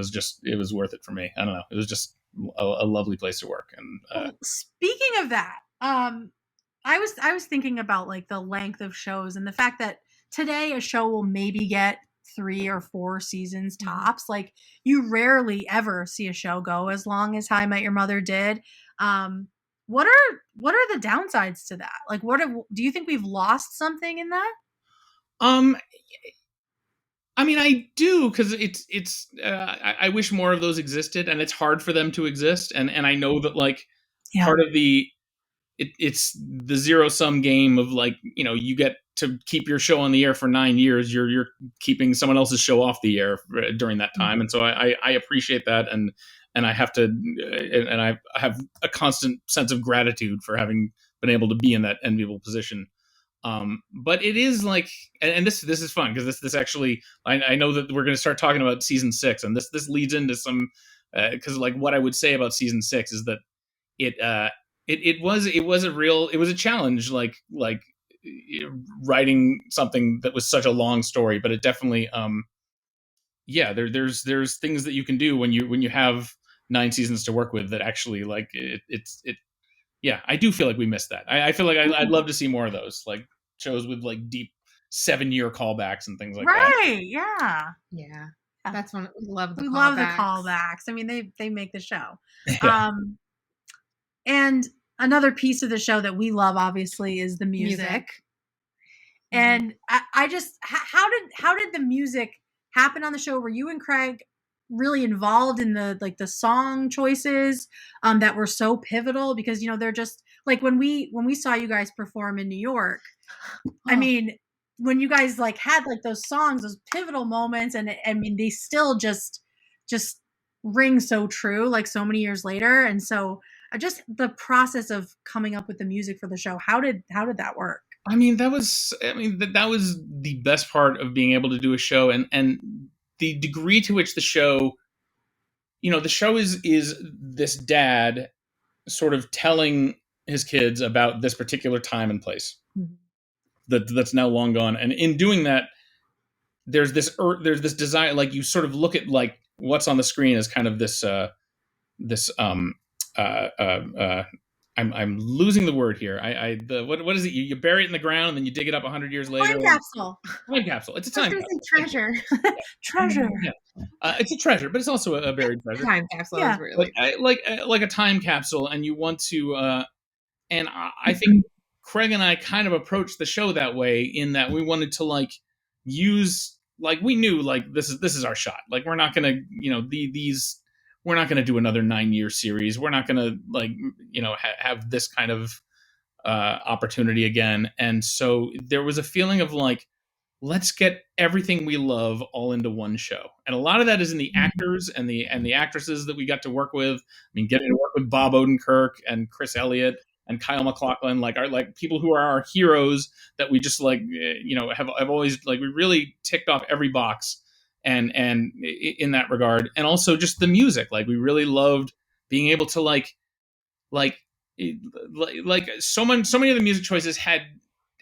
was worth it for me. I don't know. It was just a lovely place to work. And well, speaking of that, I was thinking about, like, the length of shows and the fact that today a show will maybe get 3 or 4 seasons tops. Like, you rarely ever see a show go as long as How I Met Your Mother did. What are the downsides to that? Like, do you think we've lost something in that? I mean, I do, because it's I wish more of those existed, and it's hard for them to exist, and I know that, like, part of it's the zero sum game of, like, you get to keep your show on the air for 9 years. You're keeping someone else's show off the air during that time, and so I appreciate that, and I have to, and I have a constant sense of gratitude for having been able to be in that enviable position. But it is like, and this is fun, because this actually, I know that we're going to start talking about season 6, and this leads into some, because, like, what I would say about season 6 is that it was a challenge, like writing something that was such a long story, but it definitely, there's things that you can do when you have 9 seasons to work with that actually, like, I do feel like we missed that. I feel like I'd love to see more of those, like, shows with, like, deep 7-year callbacks and things like that. Right? Yeah. That's one. We love the callbacks. I mean, they make the show. And another piece of the show that we love, obviously, is the music. And I just, how did the music happen on the show? Were you and Craig really involved in the song choices that were so pivotal? Because, they're just like, when we saw you guys perform in New York, I mean, when you guys, like, had, like, those songs, those pivotal moments, and I mean, they still just ring so true, like, so many years later. And so just the process of coming up with the music for the show, how did that work? I mean, that was the best part of being able to do a show, and the degree to which the show is this dad sort of telling his kids about this particular time and place that's now long gone, and in doing that, there's this desire, like, you sort of look at, like, what's on the screen as kind of this I'm losing the word here. What is it? You bury it in the ground and then you dig it up 100 years later. Time capsule. Time capsule. It's a time capsule. Treasure. Treasure. Yeah. It's a treasure, but it's also a buried treasure. Time capsule is really like a time capsule, and you want to. And I think Craig and I kind of approached the show that way, in that we wanted to, like, use, like, we knew, like, this is our shot. Like, we're not gonna, we're not going to do another 9-year series. We're not going to, like, have this kind of opportunity again. And so there was a feeling of, like, let's get everything we love all into one show. And a lot of that is in the actors and the actresses that we got to work with. I mean, getting to work with Bob Odenkirk and Chris Elliott and Kyle MacLachlan, like people who are our heroes that we just, like, have always, like, we really ticked off every box. And in that regard, and also just the music, like, we really loved being able to, like so many of the music choices had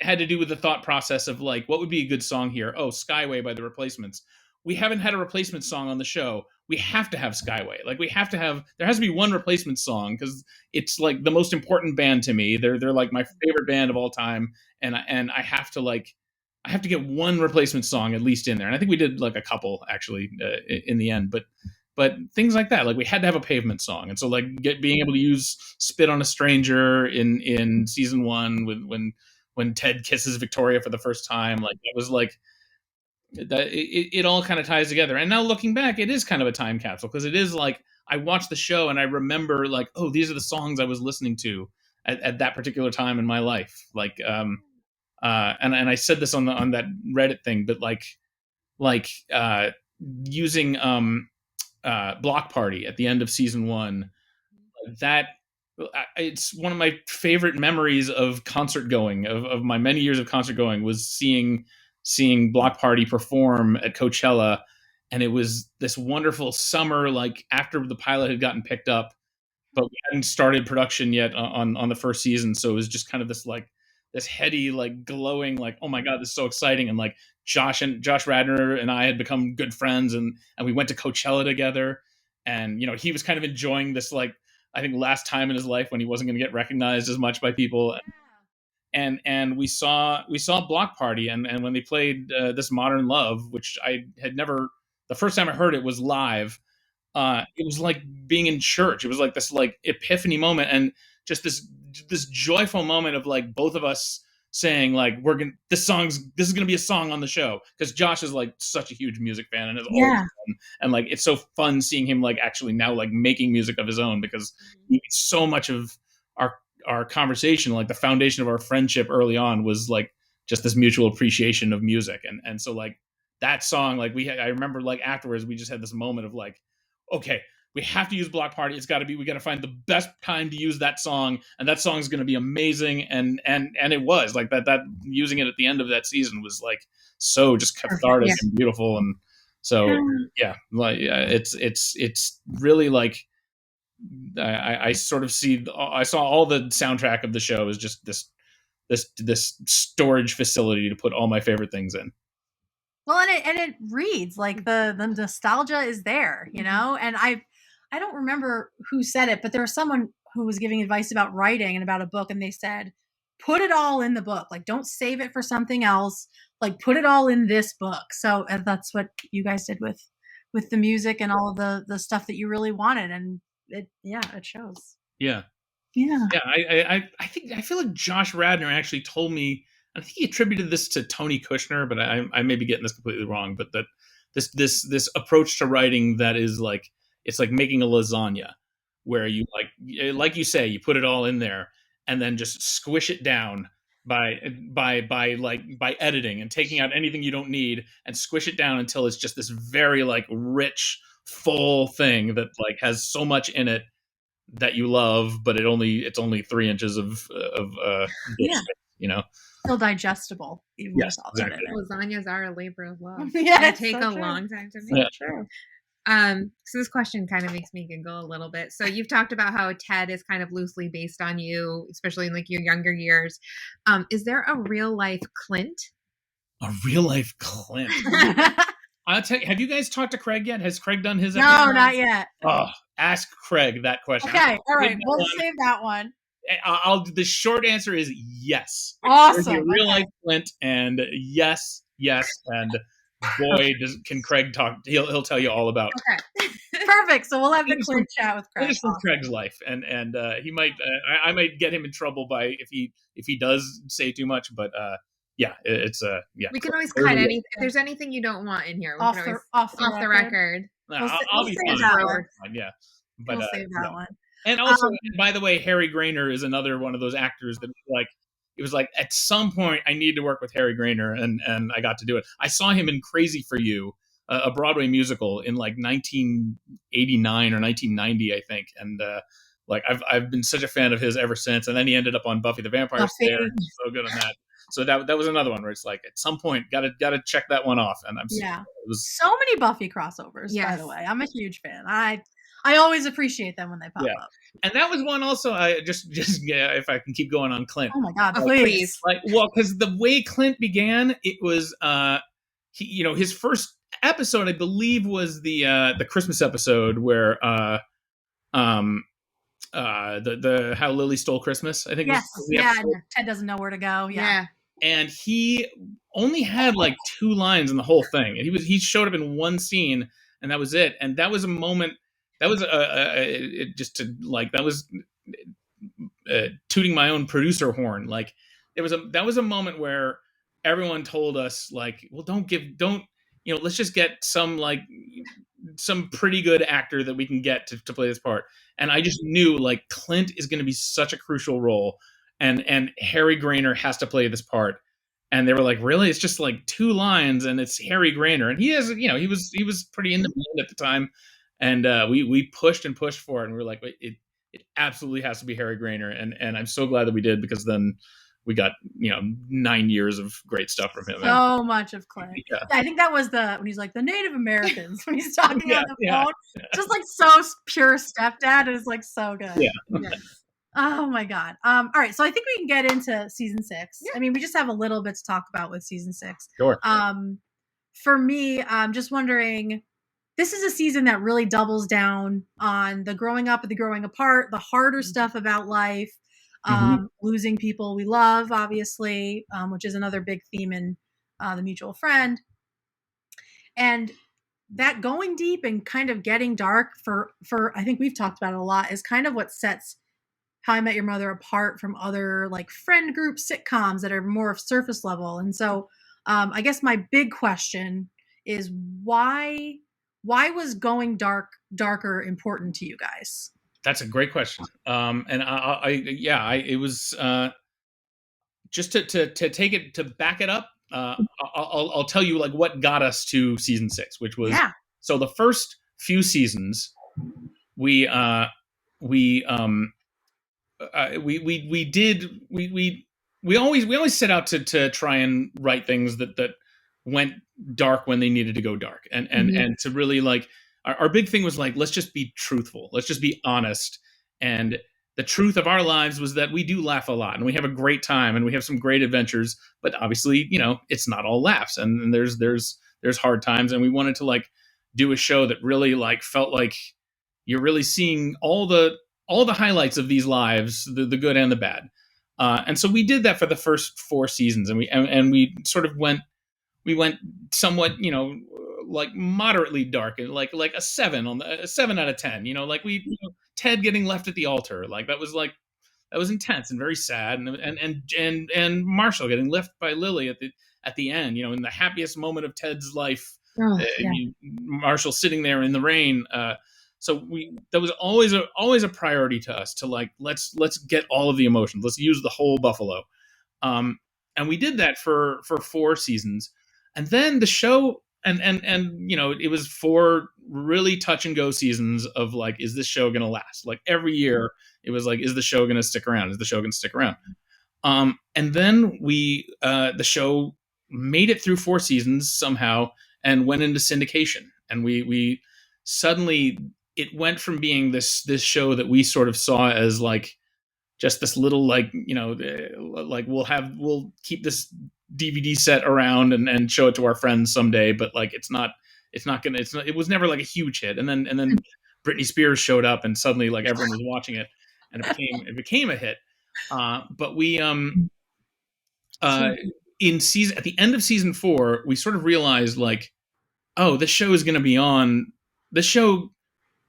to do with the thought process of, like, what would be a good song here? Oh, Skyway by the Replacements. We haven't had a Replacement song on the show. We have to have Skyway. Like, there has to be one Replacement song, because it's, like, the most important band to me. They're like my favorite band of all time, and I have to get one Replacement song at least in there. And I think we did, like, a couple, actually, in the end. But things like that, like, we had to have a Pavement song. And so, like, being able to use Spit on a Stranger in season 1 when Ted kisses Victoria for the first time, like, it was like, it all kind of ties together. And now looking back, it is kind of a time capsule, because it is like I watched the show and I remember like, oh, these are the songs I was listening to at that particular time in my life. Like, and I said this on that Reddit thing, but like using Block Party at the end of season 1, that it's one of my favorite memories of concert going, of my many years of concert going, was seeing Block Party perform at Coachella. And it was this wonderful summer, like after the pilot had gotten picked up, but we hadn't started production yet on the first season. So it was just kind of this heady, like glowing, like, oh my God, this is so exciting. And like Josh Radnor and I had become good friends, and we went to Coachella together. And, he was kind of enjoying this, like, I think last time in his life when he wasn't going to get recognized as much by people. And we saw Block Party, and when they played This Modern Love, which I had never, the first time I heard it was live. It was like being in church. It was like this like epiphany moment, and just this joyful moment of like both of us saying like, this is gonna be a song on the show, because Josh is like such a huge music fan and is always fun. And like it's so fun seeing him like actually now like making music of his own, because so much of our conversation, like the foundation of our friendship early on, was like just this mutual appreciation of music. And so like that song, like I remember like afterwards we just had this moment of like, okay, we have to use Block Party. We got to find the best time to use that song, and that song is going to be amazing. And it was like that using it at the end of that season was like so just cathartic and beautiful. And so it's really like I sort of I saw all the soundtrack of the show as just this storage facility to put all my favorite things in. Well, and it reads like the nostalgia is there, and I don't remember who said it, but there was someone who was giving advice about writing and about a book, and they said, put it all in the book. Like, don't save it for something else. Like, put it all in this book. So that's what you guys did with the music and all of the stuff that you really wanted, and it shows. Yeah. I feel like Josh Radnor actually told me. I think he attributed this to Tony Kushner, but I may be getting this completely wrong. But that this approach to writing that is like, it's like making a lasagna, where you like you say, you put it all in there and then just squish it down by editing and taking out anything you don't need and squish it down until it's just this very like rich, full thing that like has so much in it that you love, but it's only 3 inches of still digestible, even with all that in it. Lasagnas are a labor of love. Yeah, they take a long time to make. True. So this question kind of makes me giggle a little bit. So you've talked about how Ted is kind of loosely based on you, especially in like your younger years. Is there a real life Clint? A real life Clint. I'll tell you, have you guys talked to Craig yet? Has Craig done his episode? No, not yet. Oh, ask Craig that question. Okay, all right, we'll save that one. The short answer is yes. Awesome. A real life Clint, and yes, and boy, can Craig talk. He'll tell you all about. Okay, perfect. So we'll have the Clint chat with Craig. From Craig's life, and he might. I might get him in trouble by if he does say too much, but it's We can always cut anything. If there's anything you don't want in here, we can off the record. I'll be fine. Yeah, but we'll save that one. And also, by the way, Harry Grainer is another one of those actors that it was like at some point I need to work with Harry Grainer, and I got to do it. I saw him in Crazy for You, a Broadway musical in like 1989 or 1990, I think, and I've been such a fan of his ever since. And then he ended up on Buffy the Vampire Slayer. So good on that. So that was another one where it's like at some point gotta check that one off. And it was so many Buffy crossovers. Yes. By the way, I'm a huge fan. I always appreciate them when they pop up. And that was one also. I just if I can keep going on Clint. Oh my God, please! Because the way Clint began, it was his first episode, I believe, was the Christmas episode where the How Lily Stole Christmas. I think. Yes. Ted doesn't know where to go. Yeah. And he only had like 2 lines in the whole thing, and he showed up in one scene, and that was it. And that was a moment. That was tooting my own producer horn. Like that was a moment where everyone told us like, well, don't let's just get some pretty good actor that we can get to play this part. And I just knew like Clint is going to be such a crucial role, and Harry Grainer has to play this part. And they were like, really? It's just like 2 lines, and it's Harry Grainer, and he has, he was pretty in the band at the time, and we pushed and pushed for it, and we were like, it absolutely has to be Harry Grainer, and I'm so glad that we did, because then we got 9 years of great stuff from him. So much of Clint. Yeah, I think that was when he's like the Native Americans when he's talking on the phone, just like so pure stepdad. It was like so good. Yeah. Oh my God. All right. So I think we can get into season 6. Yeah. I mean, we just have a little bit to talk about with season 6. Sure. For me, I'm just wondering, this is a season that really doubles down on the growing up and the growing apart, the harder stuff about life, losing people we love, obviously, which is another big theme in The Mutual Friend. And that going deep and kind of getting dark for I think we've talked about it a lot, is kind of what sets How I Met Your Mother apart from other like friend group sitcoms that are more surface level. And so I guess my big question is why was going darker important to you guys? That's a great question. And it was just to take it, to back it up. I'll tell you like what got us to season 6, which was, so the first few seasons we always set out to try and write things that went dark when they needed to go dark, and to really like our big thing was like, let's just be truthful, let's just be honest. And the truth of our lives was that we do laugh a lot, and we have a great time, and we have some great adventures, but obviously it's not all laughs, and there's hard times, and we wanted to like do a show that really like felt like you're really seeing all the highlights of these lives, the good and the bad. And so we did that for the first 4 seasons, and we sort of went somewhat, like moderately dark, like a 7 out of 10, like Ted getting left at the altar, like that was intense and very sad, and Marshall getting left by Lily at the end, in the happiest moment of Ted's life. Marshall sitting there in the rain. So that was always a priority to us, to like, let's get all of the emotions. Let's use the whole buffalo. And we did that for 4 seasons. And then the show, and it was 4 really touch and go seasons of like, is this show going to last? Like every year it was like, is the show going to stick around? Is the show going to stick around? And then the show made it through 4 seasons somehow and went into syndication. And we suddenly, it went from being this show that we sort of saw as like just this little like, like we'll keep this DVD set around and show it to our friends someday, but like it was never like a huge hit. And then Britney Spears showed up, and suddenly like everyone was watching it, and it became a hit. But we at the end of season 4, we sort of realized like, oh, this show is going to be on. This show,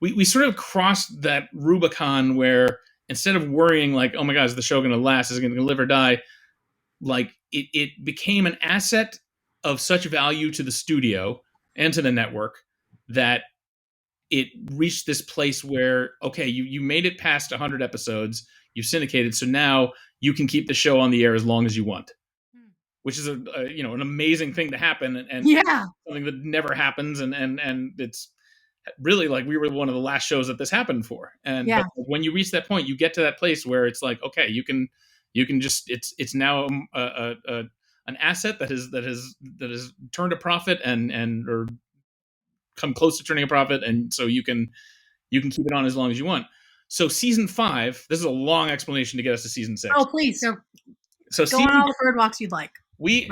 we sort of crossed that Rubicon where instead of worrying like, oh my God, is the show going to last? Is it going to live or die? Like it became an asset of such value to the studio and to the network that it reached this place where, okay, you made it past 100 episodes, you've syndicated, so now you can keep the show on the air as long as you want, which is an amazing thing to happen, and something that never happens, and it's really like we were one of the last shows that this happened for. And but when you reach that point, you get to that place where it's like, okay, you can just it's now an asset that has turned a profit and or come close to turning a profit, and so you can keep it on as long as you want. So season 5, this is a long explanation to get us to season 6. Oh, please. So go on all the bird walks you'd like.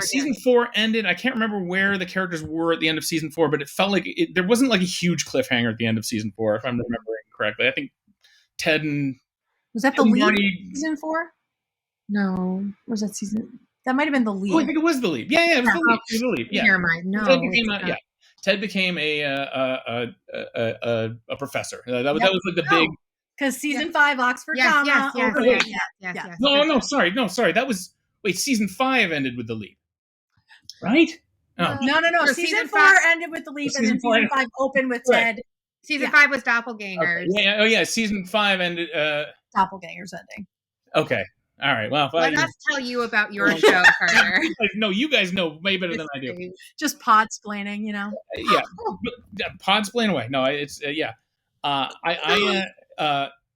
Season 4 ended. I can't remember where the characters were at the end of season 4, but it felt like there wasn't like a huge cliffhanger at the end of season 4, if I'm remembering correctly. I think Ted and was that the lead season 4? No, was that season? That might have been the lead. Oh, I think it was the lead. Yeah, it was the lead. Yeah, never mind. No, Ted became a professor. That was like the big. Because season 5, Oxford comma. Yes. No, sorry. That was season 5 ended with the lead, right? Oh, No. So Season 4 ended with the leap, and then season 5 opened with Right. Ted. Season 5 was Doppelgangers. Okay. Yeah. Oh, yeah. Season 5 ended. Doppelgangers ending. Okay. All right. Well, Let us tell you about your show, Carter. No, you guys know way better than I do. Just pod-splaining, Yeah. Pod-splain away. No, it's yeah.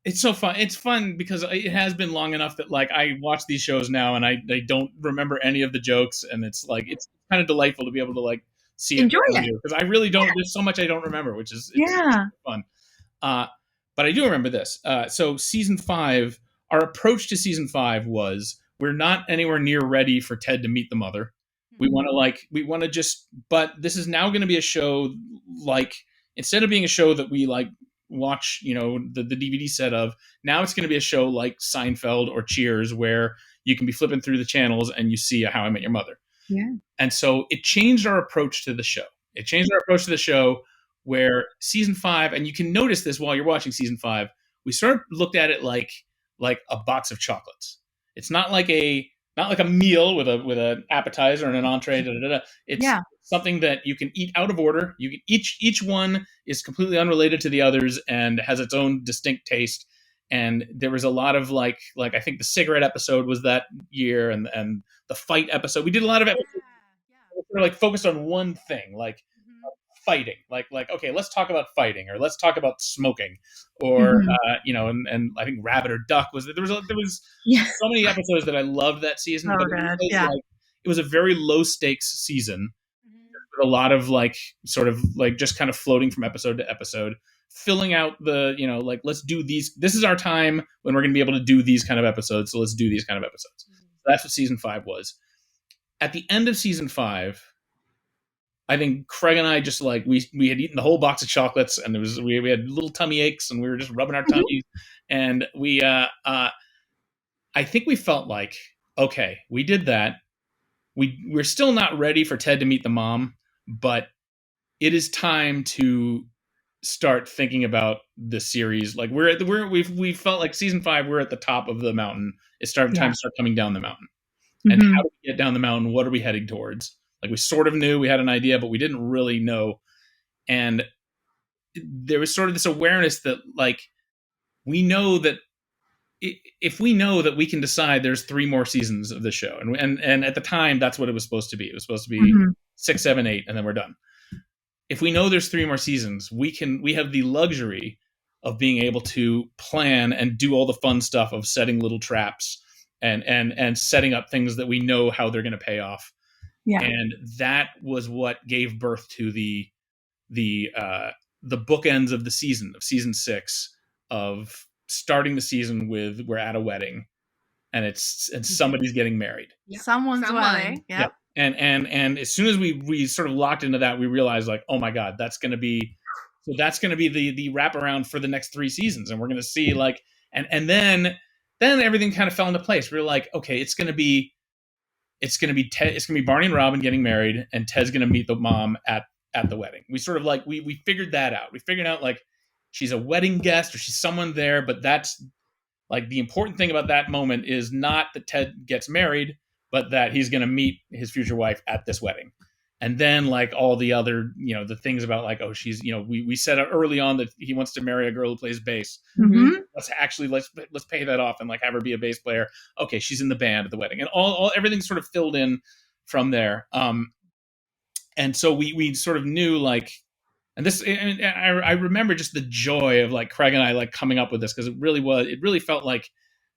It's so fun. It's fun because it has been long enough that like I watch these shows now and I don't remember any of the jokes, and it's like it's kind of delightful to be able to like see it enjoy it because I really don't. There's so much I don't remember, which is fun. But I do remember this. So season 5, our approach to season 5 was we're not anywhere near ready for Ted to meet the mother. We want to just, but this is now going to be a show like instead of being a show that we like watch, the DVD set of, now it's going to be a show like Seinfeld or Cheers where you can be flipping through the channels and you see How I Met Your Mother. Yeah. And so it changed our approach to the show. Where season 5, and you can notice this while you're watching season 5, we sort of looked at it like a box of chocolates. It's not like a meal with an appetizer and an entree. It's something that you can eat out of order. You can each one is completely unrelated to the others and has its own distinct taste. And there was a lot of like I think the cigarette episode was that year, and the fight episode. We did a lot of episodes that were like focused on one thing, like fighting, like okay, let's talk about fighting, or let's talk about smoking, or and I think rabbit or duck was there was so many episodes that I loved that season. But it was a very low stakes season with a lot of like sort of like just kind of floating from episode to episode, filling out the like let's do these. This is our time when we're going to be able to do these kind of episodes, so let's do these kind of episodes. So that's what season 5 was. At the end of season 5, I think Craig and I just like we had eaten the whole box of chocolates, and we had little tummy aches, and we were just rubbing our tummies, and I think we felt like, okay, we did that. We're still not ready for Ted to meet the mom, but it is time to start thinking about the series. Like we felt like season 5, we're at the top of the mountain. It's time to start coming down the mountain. And how do we get down the mountain? What are we heading towards? Like we sort of knew, we had an idea, but we didn't really know. And there was sort of this awareness that like, we know that if we know that we can decide there's 3 more seasons of the show, and at the time, that's what it was supposed to be. It was supposed to be 6, 7, 8, and then we're done. If we know there's 3 more seasons, we have the luxury of being able to plan and do all the fun stuff of setting little traps and setting up things that we know how they're going to pay off. Yeah. And that was what gave birth to the bookends of the season, of season 6, of starting the season with we're at a wedding and somebody's getting married. Yep. Someone's wedding. Yep. And as soon as we sort of locked into that, we realized like, oh my God, that's going to be the wraparound for the next 3 seasons. And we're going to see like, and then everything kind of fell into place. We were like, okay, it's going to be Barney and Robin getting married, and Ted's going to meet the mom at the wedding. We sort of like, we figured that out. We figured out like she's a wedding guest or she's someone there, but that's like the important thing about that moment is not that Ted gets married, but that he's going to meet his future wife at this wedding. And then like all the other, the things about like, oh, she's, we said early on that he wants to marry a girl who plays bass. Mm-hmm. Let's pay that off and like have her be a bass player. Okay. She's in the band at the wedding, and everything's sort of filled in from there. And so we sort of knew like, and this, and I remember just the joy of like Craig and I like coming up with this, because it really felt like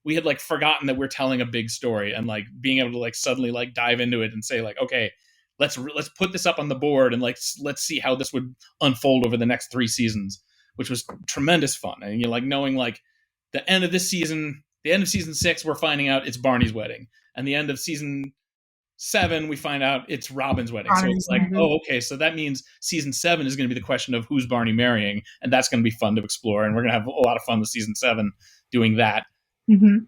we had like forgotten that we're telling a big story, and like being able to like suddenly like dive into it and say like, okay, let's put this up on the board and like let's see how this would unfold over the next 3 seasons, which was tremendous fun. And you're like knowing like the end of this season, the end of season 6, we're finding out it's Barney's wedding, and the end of season 7, we find out it's Robin's wedding. So it's like, oh, okay, so that means season 7 is going to be the question of who's Barney marrying, and that's going to be fun to explore, and we're going to have a lot of fun with season 7 doing that. Mm-hmm.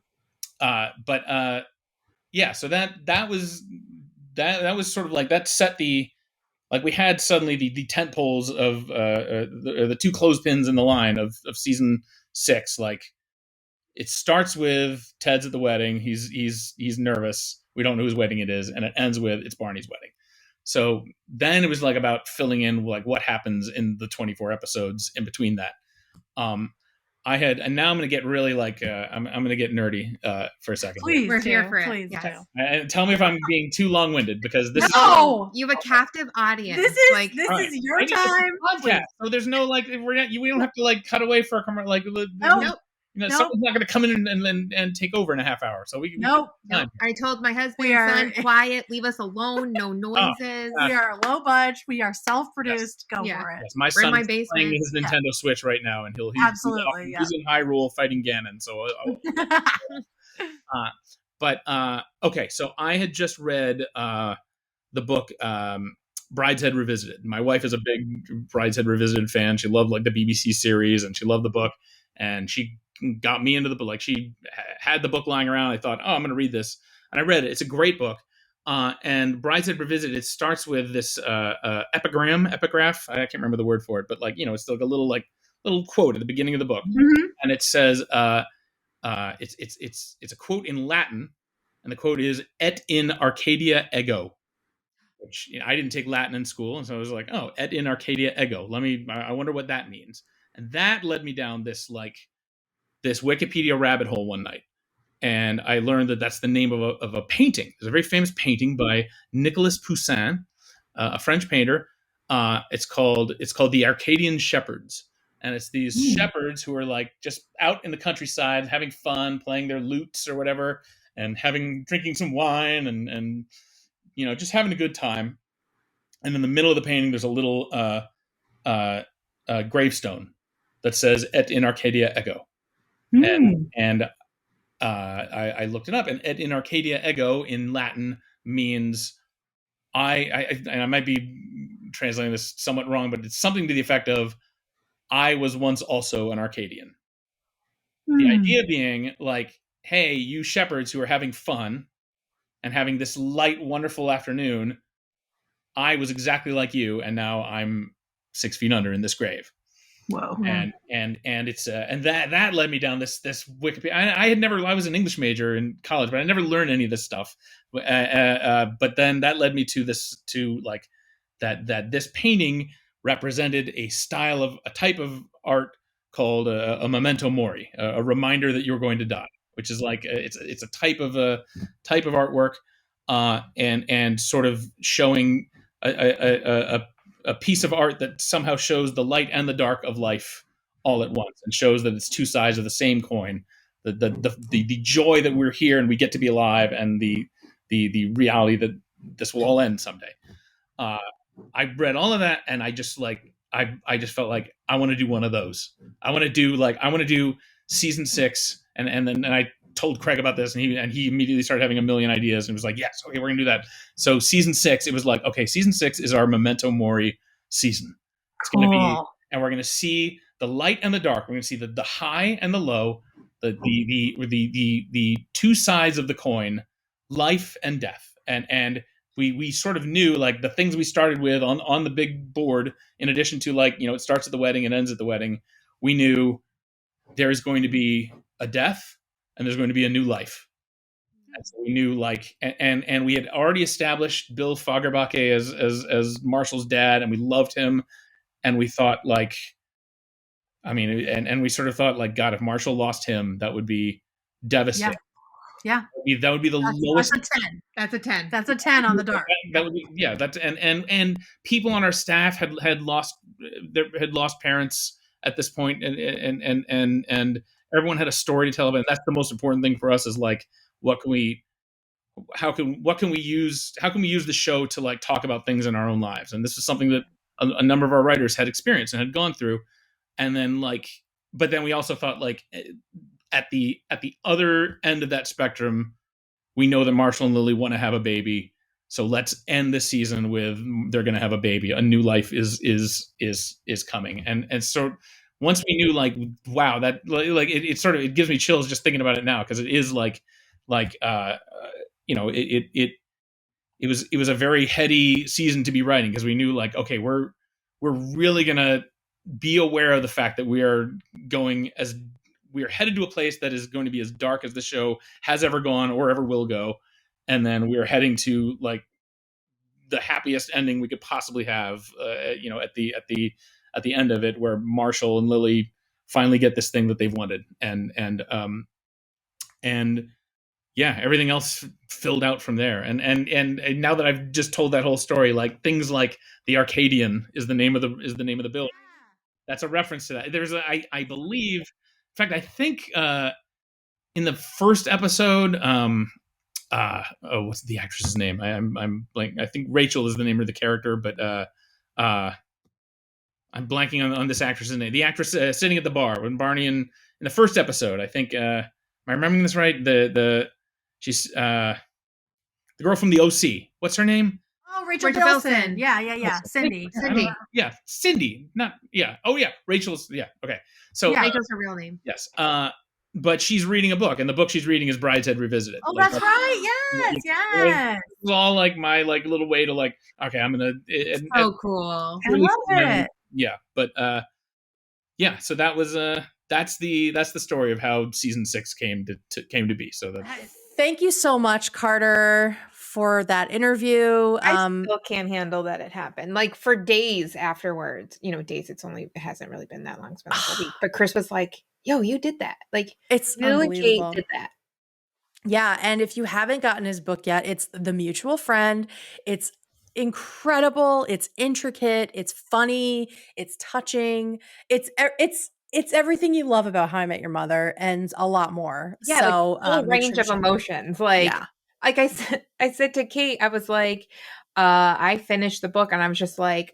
So that was sort of like, that set the, like we had suddenly the tent poles of the 2 clothespins in the line of season 6. Like it starts with Ted's at the wedding. He's nervous. We don't know whose wedding it is, and it ends with it's Barney's wedding. So then it was like about filling in like what happens in the 24 episodes in between that. And now I'm going to get really like, I'm going to get nerdy for a second. Please, We're here for it. Please Yes. do. And tell me if I'm being too long-winded, because this No! You have a captive audience. This is your time. podcast. So there's no like, we don't have to like cut away for a commercial. Like, Nope. someone's not going to come in and take over in a half hour. So we Nope. I told my husband, We are- son, quiet, leave us alone, no noises. We are low budget. We are self-produced. Go Yeah. for it. Yes, my We're in son's my basement. playing his Nintendo Switch right now, and he's Absolutely, he's in Hyrule fighting Ganon. So, okay. So I had just read the book Brideshead Revisited. My wife is a big Brideshead Revisited fan. She loved like the BBC series, and she loved the book, and she got me into the book. Like, she had the book lying around. I thought, oh, I'm going to read this, and I read it. It's a great book. And Brideshead Revisited, it starts with this epigraph. I can't remember the word for it, but like, it's like a little quote at the beginning of the book, and it says, it's a quote in Latin, and the quote is "Et in Arcadia ego," which I didn't take Latin in school, and so I was like, "Oh, et in Arcadia ego." I wonder what that means, and that led me down this Wikipedia rabbit hole one night, and I learned that that's the name of a painting. There's a very famous painting by Nicolas Poussin, a French painter. It's called The Arcadian Shepherds. And it's these shepherds who are like just out in the countryside having fun, playing their lutes or whatever, and drinking some wine and just having a good time. And in the middle of the painting, there's a little gravestone that says "Et in Arcadia ego." And I looked it up, and "Et in Arcadia ego" in Latin means and I might be translating this somewhat wrong, but it's something to the effect of, I was once also an Arcadian. The idea being like, hey, you shepherds who are having fun and having this light, wonderful afternoon, I was exactly like you, and now I'm 6 feet under in this grave. Whoa. And it's and that led me down this Wikipedia. I was an English major in college, but I never learned any of this stuff. But then that led me to that this painting represented a type of art called a memento mori, a reminder that you're going to die, which is like it's a type of artwork, and sort of showing a piece of art that somehow shows the light and the dark of life all at once, and shows that it's two sides of the same coin. The joy that we're here and we get to be alive, and the reality that this will all end someday. I read all of that, and I just felt like I want to do one of those. I want to do season 6, and then I told Craig about this, and he immediately started having a million ideas, and was like, yes, okay, we're gonna do that. So season 6, it was like, okay, season 6 is our memento mori season. It's gonna be, and we're gonna see the light and the dark. We're gonna see the high and the low, the two sides of the coin, life and death, and we sort of knew like the things we started with on the big board, in addition to it starts at the wedding and ends at the wedding. We knew there's going to be a death and there's going to be a new life. And so we knew and we had already established Bill Fagerbake as Marshall's dad, and we loved him, and we thought and we sort of thought God, if Marshall lost him, that would be devastating. Yeah. That would be the lowest. That's a 10. That's a 10. That's a 10 on the dark. That would be, yeah. That's and people on our staff had lost parents at this point, and everyone had a story to tell about it. That's the most important thing for us, is what can we use the show to talk about things in our own lives. And this is something that a number of our writers had experienced and had gone through. And then but then we also thought at the other end of that spectrum, we know that Marshall and Lily want to have a baby. So let's end the season with they're going to have a baby. A new life is coming. And so once we knew wow, that it gives me chills just thinking about it now, because it is it was a very heady season to be writing, because we knew okay, we're really going to be aware of the fact that we are headed to a place that is going to be as dark as the show has ever gone or ever will go. And then we're heading to the happiest ending we could possibly have, at the end of it, where Marshall and Lily finally get this thing that they've wanted, and yeah, everything else filled out from there. And now that I've just told that whole story, like things like the Arcadian is the name of the building. That's a reference to that. I believe, in fact, I think in the first episode, what's the actress's name? I'm blank. I think Rachel is the name of the character, but I'm blanking on this actress's name. The actress sitting at the bar when Barney in the first episode. I think am I remembering this right? She's the girl from the OC. What's her name? Oh, Rachel Bilson. Yeah. Cindy. Yeah, Cindy. Not yeah. Oh yeah, Rachel's. Yeah. Okay. So Rachel's her real name. Yes. But she's reading a book, and the book she's reading is Brideshead Revisited. Oh, that's right. Yes. It's all like my little way to okay, I'm gonna. Cool. I love it. Yeah, but yeah. So that was that's the story of how season 6 came to be. So thank you so much, Carter, for that interview. I still can't handle that it happened. Like for days afterwards, days. It hasn't really been that long. It's been like a week. But Chris was like, "Yo, you did that! Like, it's Lily Kate did that." Yeah, and if you haven't gotten his book yet, it's The Mutual Friend. It's incredible. It's intricate. It's funny. It's touching. It's everything you love about How I Met Your Mother and a lot more. Yeah, so like, range of emotions. Like I said to Kate, I was like, I finished the book and I was just like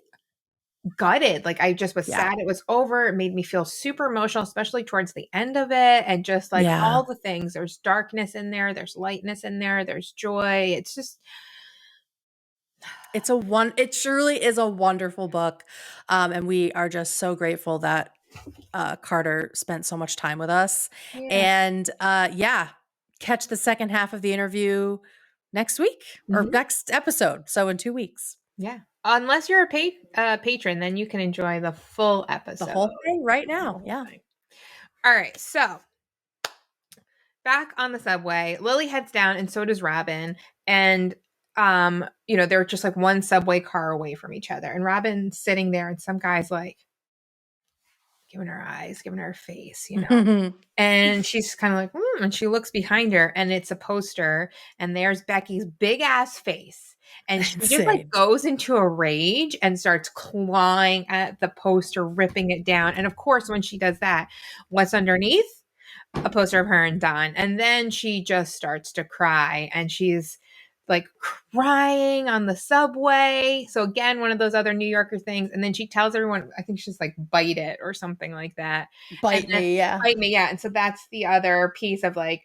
gutted. Like I just was sad it was over. It made me feel super emotional, especially towards the end of it, and just like all the things. There's darkness in there. There's lightness in there. There's joy. It's just. It truly is a wonderful book. And we are just so grateful that Carter spent so much time with us. Yeah. And catch the second half of the interview next week or next episode. So in 2 weeks. Yeah. Unless you're a patron, then you can enjoy the full episode. The whole thing right now. Yeah. All right. So back on the subway, Lily heads down and so does Robin. And they're just like one subway car away from each other. And Robin's sitting there and some guy's like giving her eyes, giving her a face, and she's kind of like, and she looks behind her and it's a poster and there's Becky's big ass face. And she just like goes into a rage and starts clawing at the poster, ripping it down. And of course, when she does that, what's underneath? A poster of her and Don. And then she just starts to cry and she's like crying on the subway. So again, one of those other New Yorker things. And then she tells everyone, I think she's like, bite it or something like that. Bite me. Yeah. And so that's the other piece of like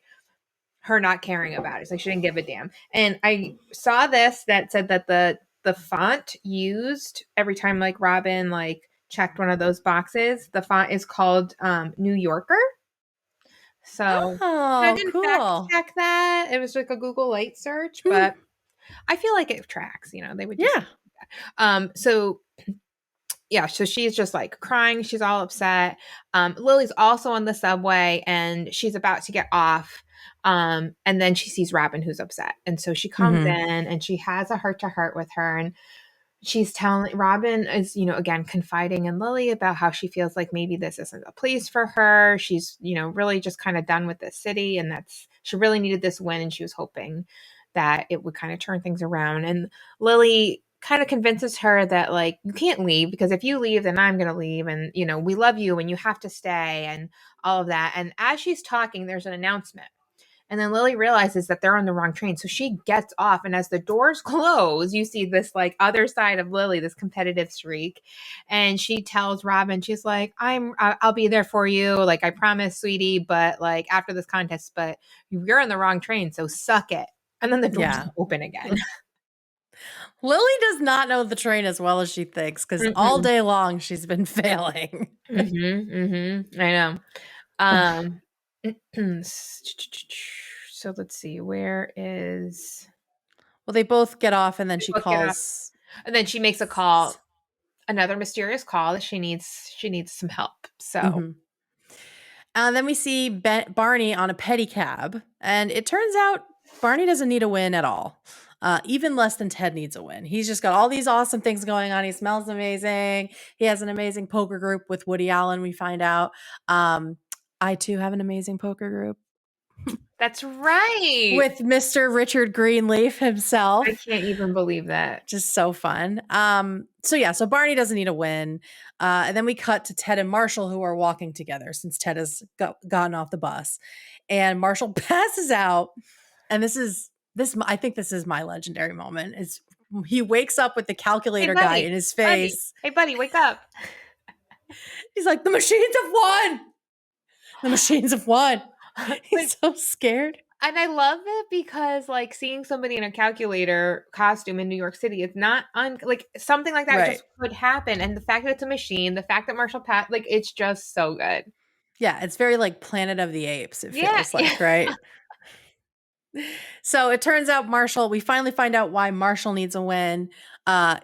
her not caring about it. It's like she didn't give a damn. And I saw this that said that the font used every time like Robin like checked one of those boxes, the font is called New Yorker. So I didn't fact check that. It was like a Google Light search, but I feel like it tracks, they would just so she's just like crying. She's all upset. Lily's also on the subway and she's about to get off. And then she sees Robin who's upset. And so she comes in and she has a heart-to-heart with her. And she's telling Robin is, again, confiding in Lily about how she feels like maybe this isn't a place for her. She's, really just kind of done with this city and she really needed this win. And she was hoping that it would kind of turn things around. And Lily kind of convinces her that like, you can't leave because if you leave, then I'm going to leave. And, we love you and you have to stay and all of that. And as she's talking, there's an announcement. And then Lily realizes that they're on the wrong train. So she gets off. And as the doors close, you see this like other side of Lily, this competitive streak. And she tells Robin, she's like, I'll be there for you. Like, I promise, sweetie. But like after this contest, but you're on the wrong train. So suck it. And then the doors open again. Lily does not know the train as well as she thinks because all day long she's been failing. I know. So let's see, where is they both get off and then she calls and then she makes a call, another mysterious call that she needs some help. So and then we see Barney on a pedicab and it turns out Barney doesn't need a win at all. even less than Ted needs a win. He's just got all these awesome things going on. He smells amazing. He has an amazing poker group with Woody Allen, we find out. I too have an amazing poker group. That's right. With Mr. Richard Greenleaf himself. I can't even believe that. Just so fun. So Barney doesn't need a win. And then we cut to Ted and Marshall, who are walking together since Ted has gotten off the bus. And Marshall passes out. And I think this is my legendary moment. He wakes up with the calculator guy in his face. Hey, buddy, wake up. He's like, the machines have won. The machines have won. He's so scared. And I love it because, like, seeing somebody in a calculator costume in New York City, it's not like something like that just could happen. And the fact that it's a machine, the fact that Marshall like, it's just so good. Yeah, it's very like Planet of the Apes, it feels like, right? So it turns out we finally find out why Marshall needs a win.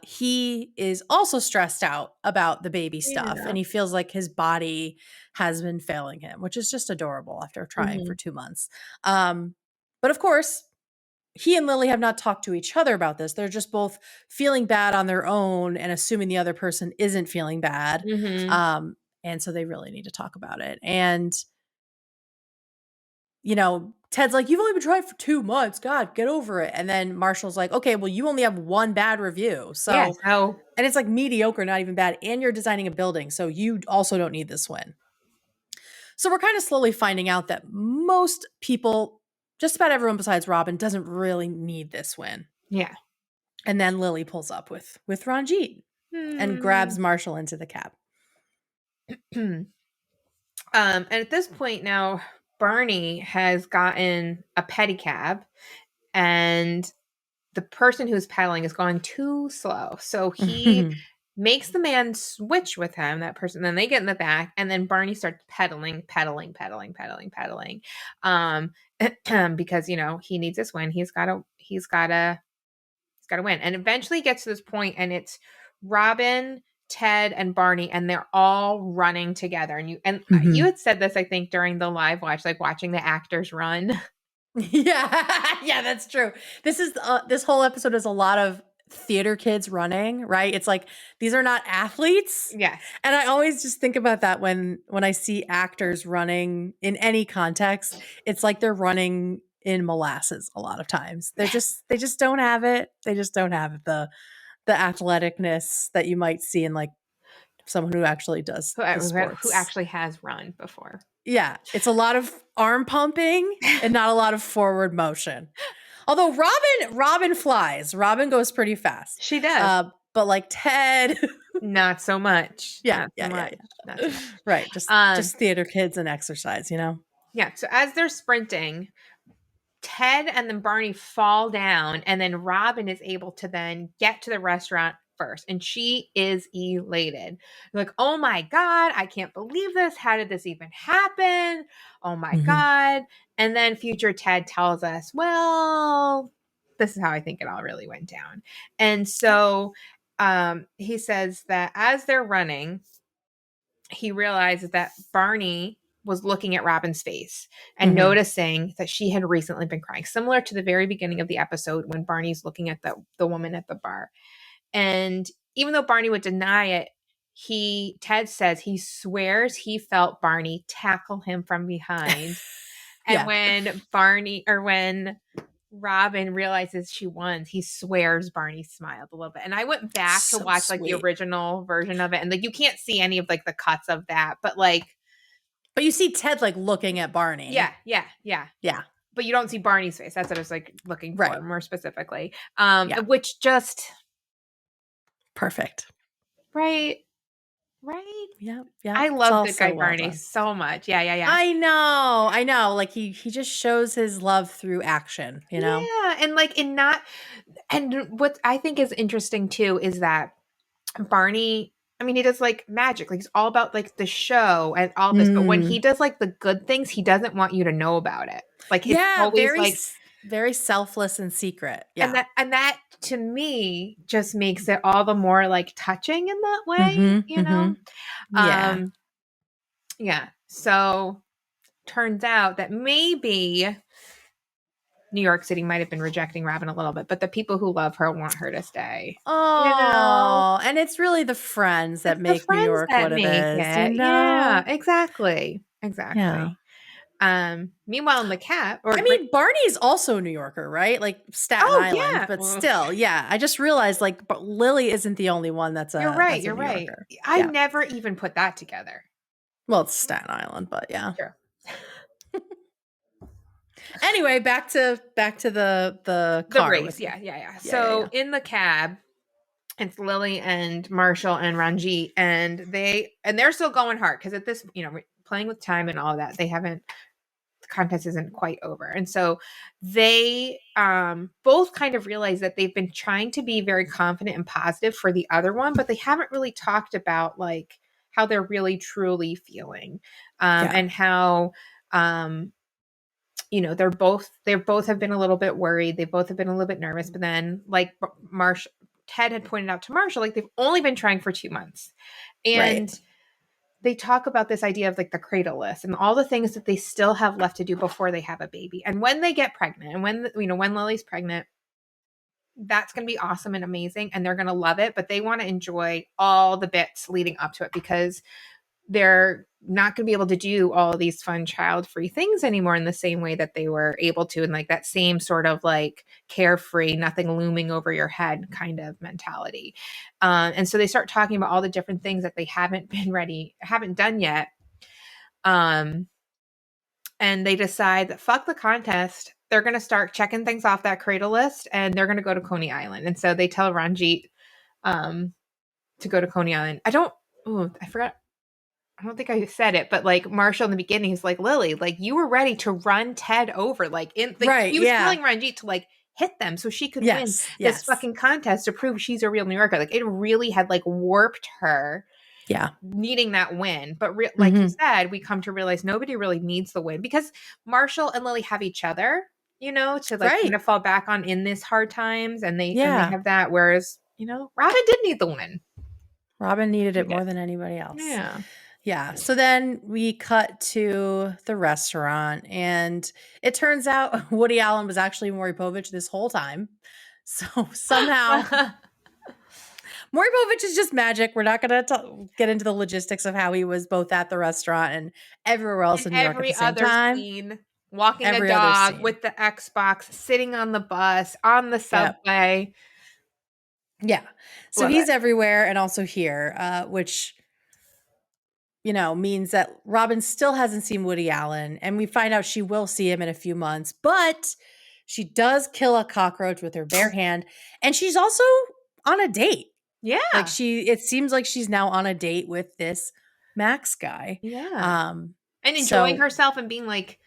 He is also stressed out about the baby stuff, and he feels like his body has been failing him, which is just adorable after trying for 2 months. But of course, he and Lily have not talked to each other about this. They're just both feeling bad on their own and assuming the other person isn't feeling bad. And so they really need to talk about it. And Ted's like, you've only been trying for 2 months. God, get over it. And then Marshall's like, okay, well, you only have one bad review. And it's like mediocre, not even bad. And you're designing a building. So you also don't need this win. So we're kind of slowly finding out that most people, just about everyone besides Robin, doesn't really need this win. Yeah. And then Lily pulls up with Ranjit and grabs Marshall into the cab. And at this point now, Barney has gotten a pedicab, and the person who's pedaling is going too slow. So he makes the man switch with him, that person. Then they get in the back, and then Barney starts pedaling. Because he needs this win. He's gotta win. And eventually gets to this point, and it's Robin, Ted, and Barney, and they're all running together. And you had said this, I think, during the live watch, like watching the actors run. Yeah, that's true. This whole episode is a lot of theater kids running, right? It's like, these are not athletes. Yeah. And I always just think about that when I see actors running in any context. It's like they're running in molasses a lot of times. They just don't have it. They just don't have the athleticness that you might see in like someone who actually does sports. Who actually has run before. Yeah, it's a lot of arm pumping and not a lot of forward motion. Although Robin flies. Robin goes pretty fast. She does. But like Ted, not so much. Yeah. Not so much. Right. Just theater kids and exercise, Yeah. So as they're sprinting, Ted and then Barney fall down, and then Robin is able to then get to the restaurant first, and she is elated. Like, oh my God, I can't believe this. How did this even happen? Oh my God. And then future Ted tells us, well, this is how I think it all really went down. And so he says that as they're running, he realizes that Barney was looking at Robin's face and noticing that she had recently been crying, similar to the very beginning of the episode when Barney's looking at the woman at the bar. And even though Barney would deny it, Ted says he swears he felt Barney tackle him from behind. And when Robin realizes she won, he swears Barney smiled a little bit. And I went back to watch like the original version of it, and like you can't see any of like the cuts of that, but you see Ted like looking at Barney. Yeah. But you don't see Barney's face. That's what I was like looking for more specifically. Which just perfect. Right. Yeah. I love the guy Barney so much. Yeah. I know. Like he just shows his love through action, Yeah, and what I think is interesting too is that Barney, I mean, he does like magic. Like he's all about like the show and all this, but when he does like the good things, he doesn't want you to know about it. Like he's always very selfless and secret. Yeah. And that to me just makes it all the more like touching in that way, Yeah. Yeah. So turns out that maybe New York City might have been rejecting Robin a little bit, but the people who love her want her to stay. Oh, and it's really the friends that It's the make New friends York that what it make is, it. you Yeah, know? exactly. Yeah. Meanwhile in the cat I mean, Barney's also a New Yorker, right? Like Staten oh Island, yeah. but Ugh. still, yeah. I just realized like but Lily isn't the only one that's You're a right. New Yorker. I Yeah. never even put that together. Well, it's Staten Island, but yeah. Sure. Anyway, back to the The car race. with Yeah. Yeah, So in the cab, it's Lily and Marshall and Ranjit, and they're still going hard because at this, playing with time and all of that, the contest isn't quite over. And so they both kind of realize that they've been trying to be very confident and positive for the other one, but they haven't really talked about like how they're really truly feeling, and how they both have been a little bit worried. They both have been a little bit nervous, but then like Ted had pointed out to Marshall, like they've only been trying for 2 months. And Right. they talk about this idea of like the cradle list and all the things that they still have left to do before they have a baby. And when they get pregnant and when Lily's pregnant, that's going to be awesome and amazing. And they're going to love it, but they want to enjoy all the bits leading up to it because they're not going to be able to do all these fun child-free things anymore in the same way that they were able to, and like that same sort of like carefree, nothing looming over your head kind of mentality. And so they start talking about all the different things that they haven't done yet. And they decide that fuck the contest. They're going to start checking things off that cradle list and they're going to go to Coney Island. And so they tell Ranjit to go to Coney Island. I forgot. I don't think I said it, but like Marshall in the beginning, he's like, Lily, like you were ready to run Ted over. Like he was telling Ranjit to like hit them so she could win this fucking contest to prove she's a real New Yorker. Like it really had like warped her. Yeah. Needing that win. But like you said, we come to realize nobody really needs the win because Marshall and Lily have each other, to like kind of fall back on in this hard times. And they have that. Whereas, Robin did need the win. Robin needed it more than anybody else. Yeah. Yeah. So then we cut to the restaurant and it turns out Woody Allen was actually Maury Povich this whole time. So somehow Maury Povich is just magic. We're not going to get into the logistics of how he was both at the restaurant and everywhere else in New York at the same time. Scene, walking a dog with the Xbox, sitting on the bus, on the subway. Yeah. So he's everywhere and also here, which means that Robin still hasn't seen Woody Allen, and we find out she will see him in a few months, but she does kill a cockroach with her bare hand, and she's also on a date. Yeah. Like it seems like she's now on a date with this Max guy. Yeah. And enjoying herself and being like,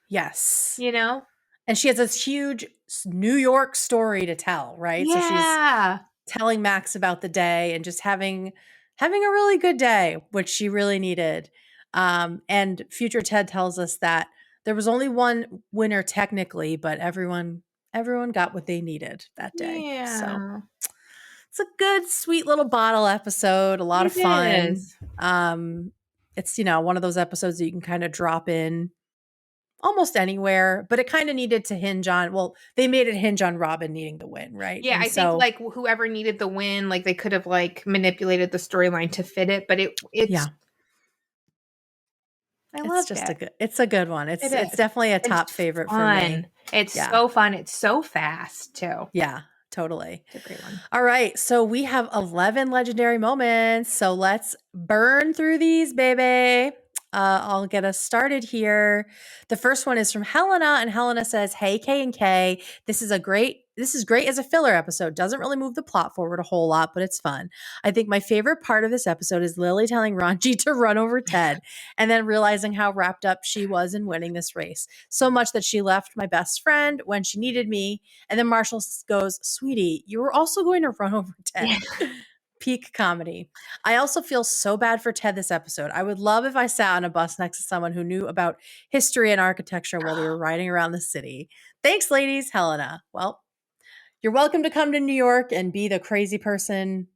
yes. And she has this huge New York story to tell, right? Yeah. So she's telling Max about the day and just having a really good day, which she really needed. And future Ted tells us that there was only one winner technically, but everyone got what they needed that day. Yeah. So it's a good, sweet little bottle episode. A lot of fun. It's, one of those episodes that you can kind of drop in almost anywhere, but it kind of needed to hinge on, they made it hinge on Robin needing the win, right? Yeah, and I think like whoever needed the win, like they could have like manipulated the storyline to fit it, but it's I love it. It's a good one. It's definitely a top favorite for me. It's so fun. It's so fast too. Yeah, totally. It's a great one. All right. So we have 11 legendary moments. So let's burn through these, baby. I'll get us started here. The first one is from Helena, and Helena says, "Hey, K and K, this is great as a filler episode. Doesn't really move the plot forward a whole lot, but it's fun. I think my favorite part of this episode is Lily telling Ranji to run over Ted and then realizing how wrapped up she was in winning this race. So much that she left my best friend when she needed me. And then Marshall goes, sweetie, you were also going to run over Ted." Peak comedy. I also feel so bad for Ted this episode. I would love if I sat on a bus next to someone who knew about history and architecture while we were riding around the city. Thanks, ladies. Helena. Well, you're welcome to come to New York and be the crazy person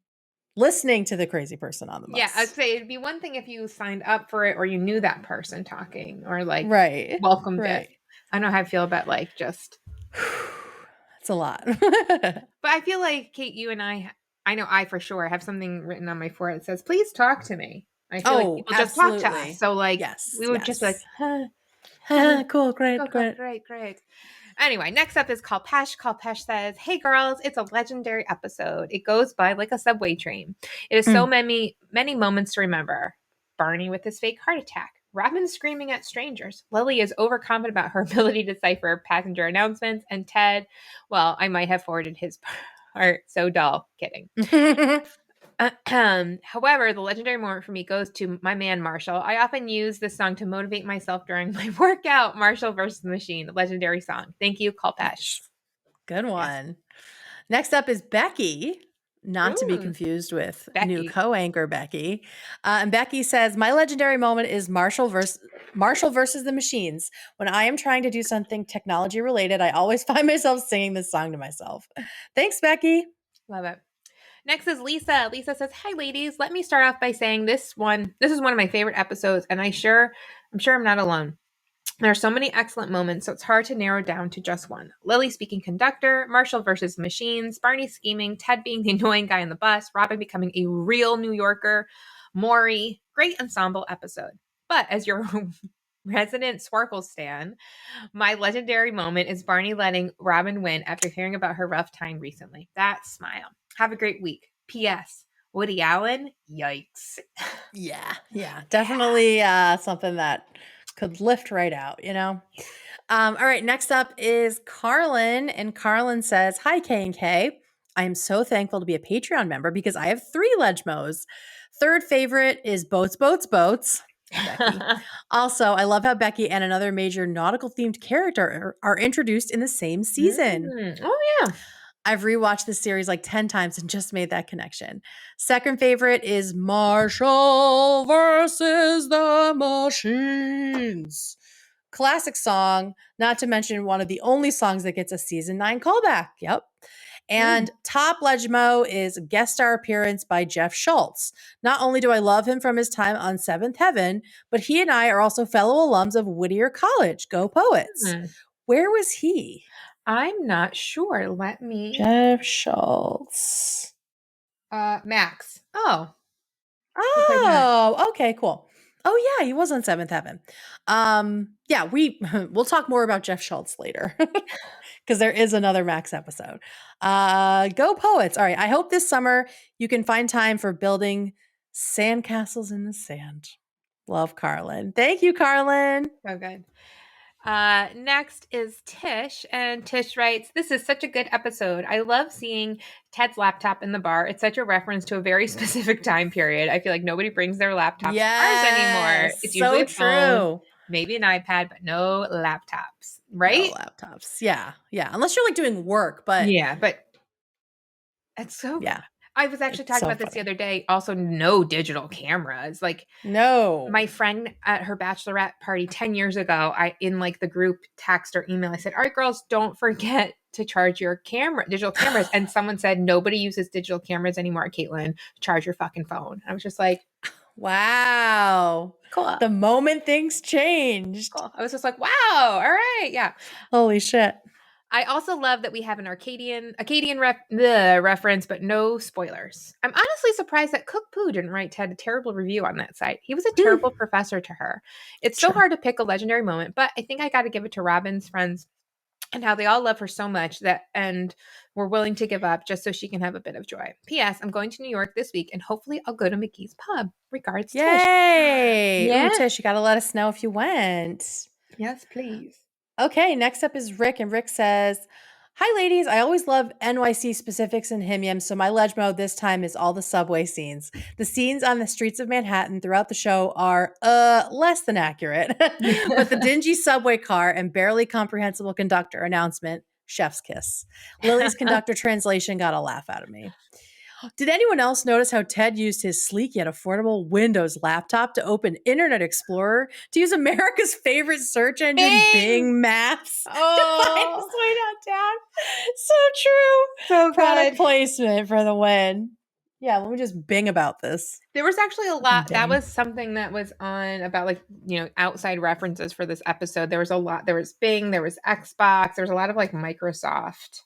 listening to the crazy person on the bus. Yeah, I'd say it'd be one thing if you signed up for it or you knew that person talking or like welcomed it. I don't know how I feel about like just It's a lot. But I feel like, Kate, you and I know I for sure have something written on my forehead that says, please talk to me. I feel like people just talk to us. Absolutely. So, like, Yes. we would just be like, Cool. Great. cool, Great. great. Anyway, next up is Kalpesh. Kalpesh says, hey girls, it's a legendary episode. It goes by like a subway train. It is so many moments to remember. Barney with his fake heart attack. Robin screaming at strangers. Lily is overconfident about her ability to decipher passenger announcements. And Ted, well, I might have forwarded his part. So dull. Kidding. However, the legendary moment for me goes to my man Marshall. I often use this song to motivate myself during my workout. Marshall versus the Machine, legendary song. Thank you, Kalpesh. Good one. Yes. Next up is Becky, not to be confused with Becky. New co-anchor Becky. And Becky says, my legendary moment is Marshall versus the Machines. When I am trying to do something technology related, I always find myself singing this song to myself. Thanks, Becky. Love it. Next is Lisa. Lisa says, hi, ladies. Let me start off by saying this is one of my favorite episodes, and I'm sure I'm not alone. There are so many excellent moments, so it's hard to narrow down to just one. Lily speaking conductor, Marshall versus Machines, Barney scheming, Ted being the annoying guy on the bus, Robin becoming a real New Yorker, Maury, great ensemble episode. But as your resident Sparkle stan, my legendary moment is Barney letting Robin win after hearing about her rough time recently. That smile. Have a great week. P.S. Woody Allen, yikes. Yeah. Definitely something that could lift right out, you know? All right, next up is Carlin. And Carlin says, hi, K&K. I am so thankful to be a Patreon member because I have 3 Ledgmos. Third favorite is Boats. Becky. Also, I love how Becky and another major nautical-themed character are introduced in the same season. Oh, yeah. I've rewatched this series like 10 times and just made that connection. Second favorite is Marshall versus the Machines. Classic song, not to mention one of the only songs that gets a season 9 callback. Yep. And top Legmo is a guest star appearance by Jeff Schultz. Not only do I love him from his time on Seventh Heaven, but he and I are also fellow alums of Whittier College. Go Poets. Where was he? I'm not sure. Let me. Jeff Schultz. Max. Oh, okay, cool. Oh yeah, he was on Seventh Heaven. Yeah, we'll talk more about Jeff Schultz later because there is another Max episode. Go Poets. All right, I hope this summer you can find time for building sandcastles in the sand. Love, Carlin. Thank you, Carlin. So good. Next is Tish, and Tish writes, this is such a good episode. I love seeing Ted's laptop in the bar. It's such a reference to a very specific time period. I feel like nobody brings their laptops to bars anymore. It's usually a phone, maybe an iPad, but no laptops, right? No laptops. Yeah. Unless you're like doing work, but but it's so I was actually talking about this the other day. Also, no digital cameras. Like, no. My friend at her bachelorette party 10 years ago, in like the group text or email, I said, all right, girls, don't forget to charge your digital cameras. And someone said, nobody uses digital cameras anymore, Caitlin. Charge your fucking phone. I was just like, wow. Cool. The moment things changed. Cool. I was just like, wow. All right. Yeah. Holy shit. I also love that we have an Acadian reference, but no spoilers. I'm honestly surprised that Cook Poo didn't write Ted a terrible review on that site. He was a terrible professor to her. It's so hard to pick a legendary moment, but I think I got to give it to Robin's friends and how they all love her so much and were willing to give up just so she can have a bit of joy. P.S. I'm going to New York this week, and hopefully I'll go to McGee's Pub. Regards, Tish. Yay! Yeah. Ooh, Tish, you got to let us know if you went. Yes, please. Okay, next up is Rick, and Rick says, hi, ladies. I always love NYC specifics in HIMYM, so my Legmo this time is all the subway scenes. The scenes on the streets of Manhattan throughout the show are less than accurate, but the dingy subway car and barely comprehensible conductor announcement, chef's kiss. Lily's conductor translation got a laugh out of me. Did anyone else notice how Ted used his sleek yet affordable Windows laptop to open Internet Explorer to use America's favorite search engine, Bing Maps, to find his way downtown? So true. So Product good. placement for the win. Yeah, let me just bing about this. There was actually a lot. That Bing. was something that was on about, like, outside references for this episode. There was a lot. There was Bing, there was Xbox, there was a lot of like Microsoft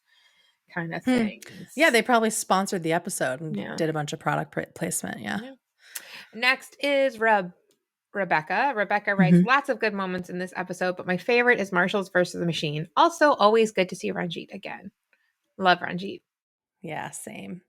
kind of things. Yeah, they probably sponsored the episode and Yeah. did a bunch of product placement. Yeah. Next is Rebecca. Rebecca writes lots of good moments in this episode, but my favorite is Marshall's versus the machine. Also, always good to see Ranjit again. Love Ranjit. Yeah, same.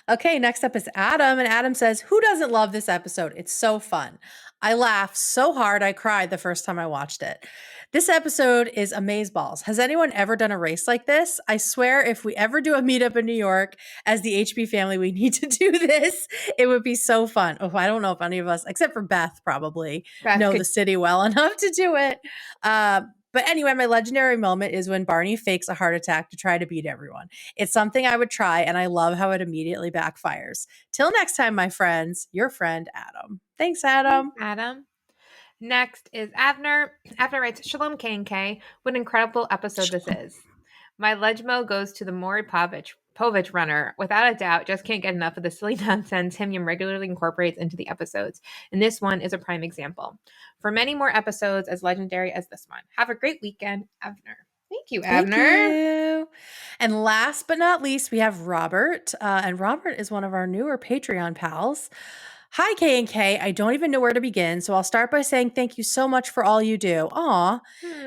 Okay, next up is Adam. And Adam says, who doesn't love this episode? It's so fun. I laughed so hard I cried the first time I watched it. This episode is amazeballs. Has anyone ever done a race like this? I swear if we ever do a meetup in New York as the HB family, we need to do this. It would be so fun. Oh, I don't know if any of us, except for Beth probably, know the city well enough to do it. But anyway, my legendary moment is when Barney fakes a heart attack to try to beat everyone. It's something I would try, and I love how it immediately backfires. Till next time, my friends, your friend, Adam. Thanks, Adam. Adam. Next is Avner. Avner writes, Shalom K and K. What an incredible episode this is. My Legmo goes to the Maury Povich runner. Without a doubt, just can't get enough of the silly nonsense HIMYM regularly incorporates into the episodes. And this one is a prime example. For many more episodes as legendary as this one. Have a great weekend, Avner. Thank you, Avner. Thank you. And last but not least, we have Robert. And Robert is one of our newer Patreon pals. Hi, K and K. I don't even know where to begin, so I'll start by saying thank you so much for all you do. Aw,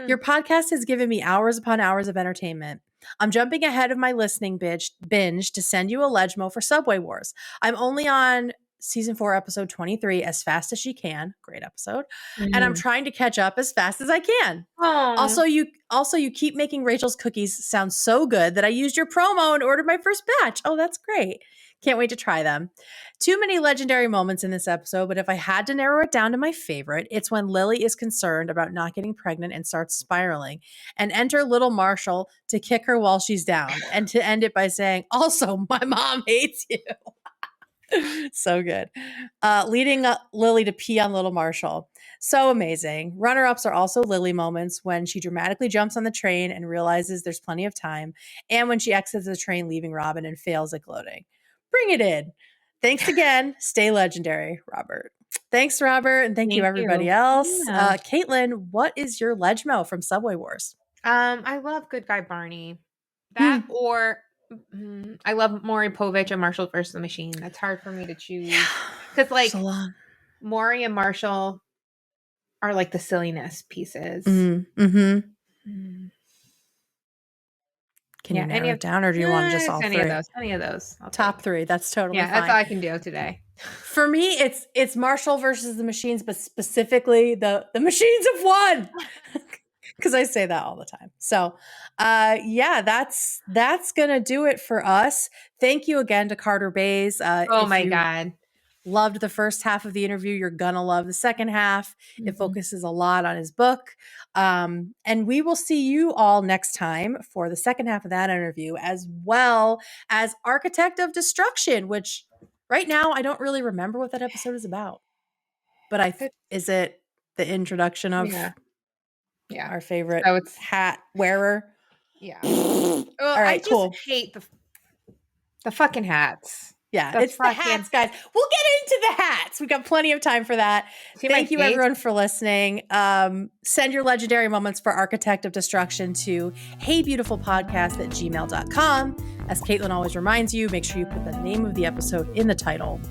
your podcast has given me hours upon hours of entertainment. I'm jumping ahead of my listening binge to send you a Legmo for Subway Wars. I'm only on season 4, episode 23, As Fast as She Can. Great episode. And I'm trying to catch up as fast as I can. Also, you keep making Rachel's cookies sound so good that I used your promo and ordered my first batch. Oh, that's great. Can't wait to try them. Too many legendary moments in this episode, but if I had to narrow it down to my favorite, it's when Lily is concerned about not getting pregnant and starts spiraling, and enter little Marshall to kick her while she's down, and to end it by saying, also, my mom hates you. So good. Leading Lily to pee on little Marshall. So amazing. Runner-ups are also Lily moments when she dramatically jumps on the train and realizes there's plenty of time, and when she exits the train leaving Robin and fails at gloating. Bring it in. Thanks again. Stay legendary, Robert. Thanks, Robert. And thank you, everybody else. Yeah. Caitlin, what is your Legmo from Subway Wars? I love Good Guy Barney. That or I love Maury Povich and Marshall versus the Machine. That's hard for me to choose. Because like Maury and Marshall are like the silliness pieces. Can you narrow it down, or do you want just all any three? Any of those. Top 3. That's totally fine. That's all I can do today. For me, it's Marshall versus the Machines, but specifically the Machines of one. Because I say that all the time. So, that's gonna do it for us. Thank you again to Carter BAYS. Oh my God. Loved the first half of the interview. You're gonna love the second half. It focuses a lot on his book. And we will see you all next time for the second half of that interview, as well as Architect of Destruction, which right now I don't really remember what that episode is about. But is it the introduction of our favorite hat wearer? Yeah. All right, I just hate the fucking hats. Yeah, it's the hats, guys. We'll get into the hats. We've got plenty of time for that. Thank you, everyone, for listening. Send your legendary moments for Architect of Destruction to heybeautifulpodcast@gmail.com. As Caitlin always reminds you, make sure you put the name of the episode in the title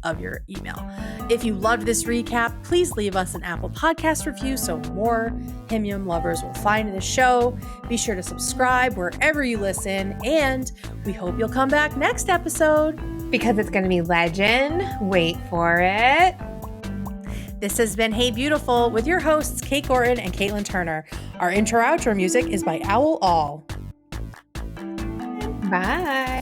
of your email. If you loved this recap, please leave us an Apple Podcast review so more HIMYM lovers will find the show. Be sure to subscribe wherever you listen, and we hope you'll come back next episode. Because it's going to be legend. Wait for it. This has been Hey Beautiful with your hosts, Kate Gorton and Caitlin Turner. Our intro-outro music is by Owl All. Bye.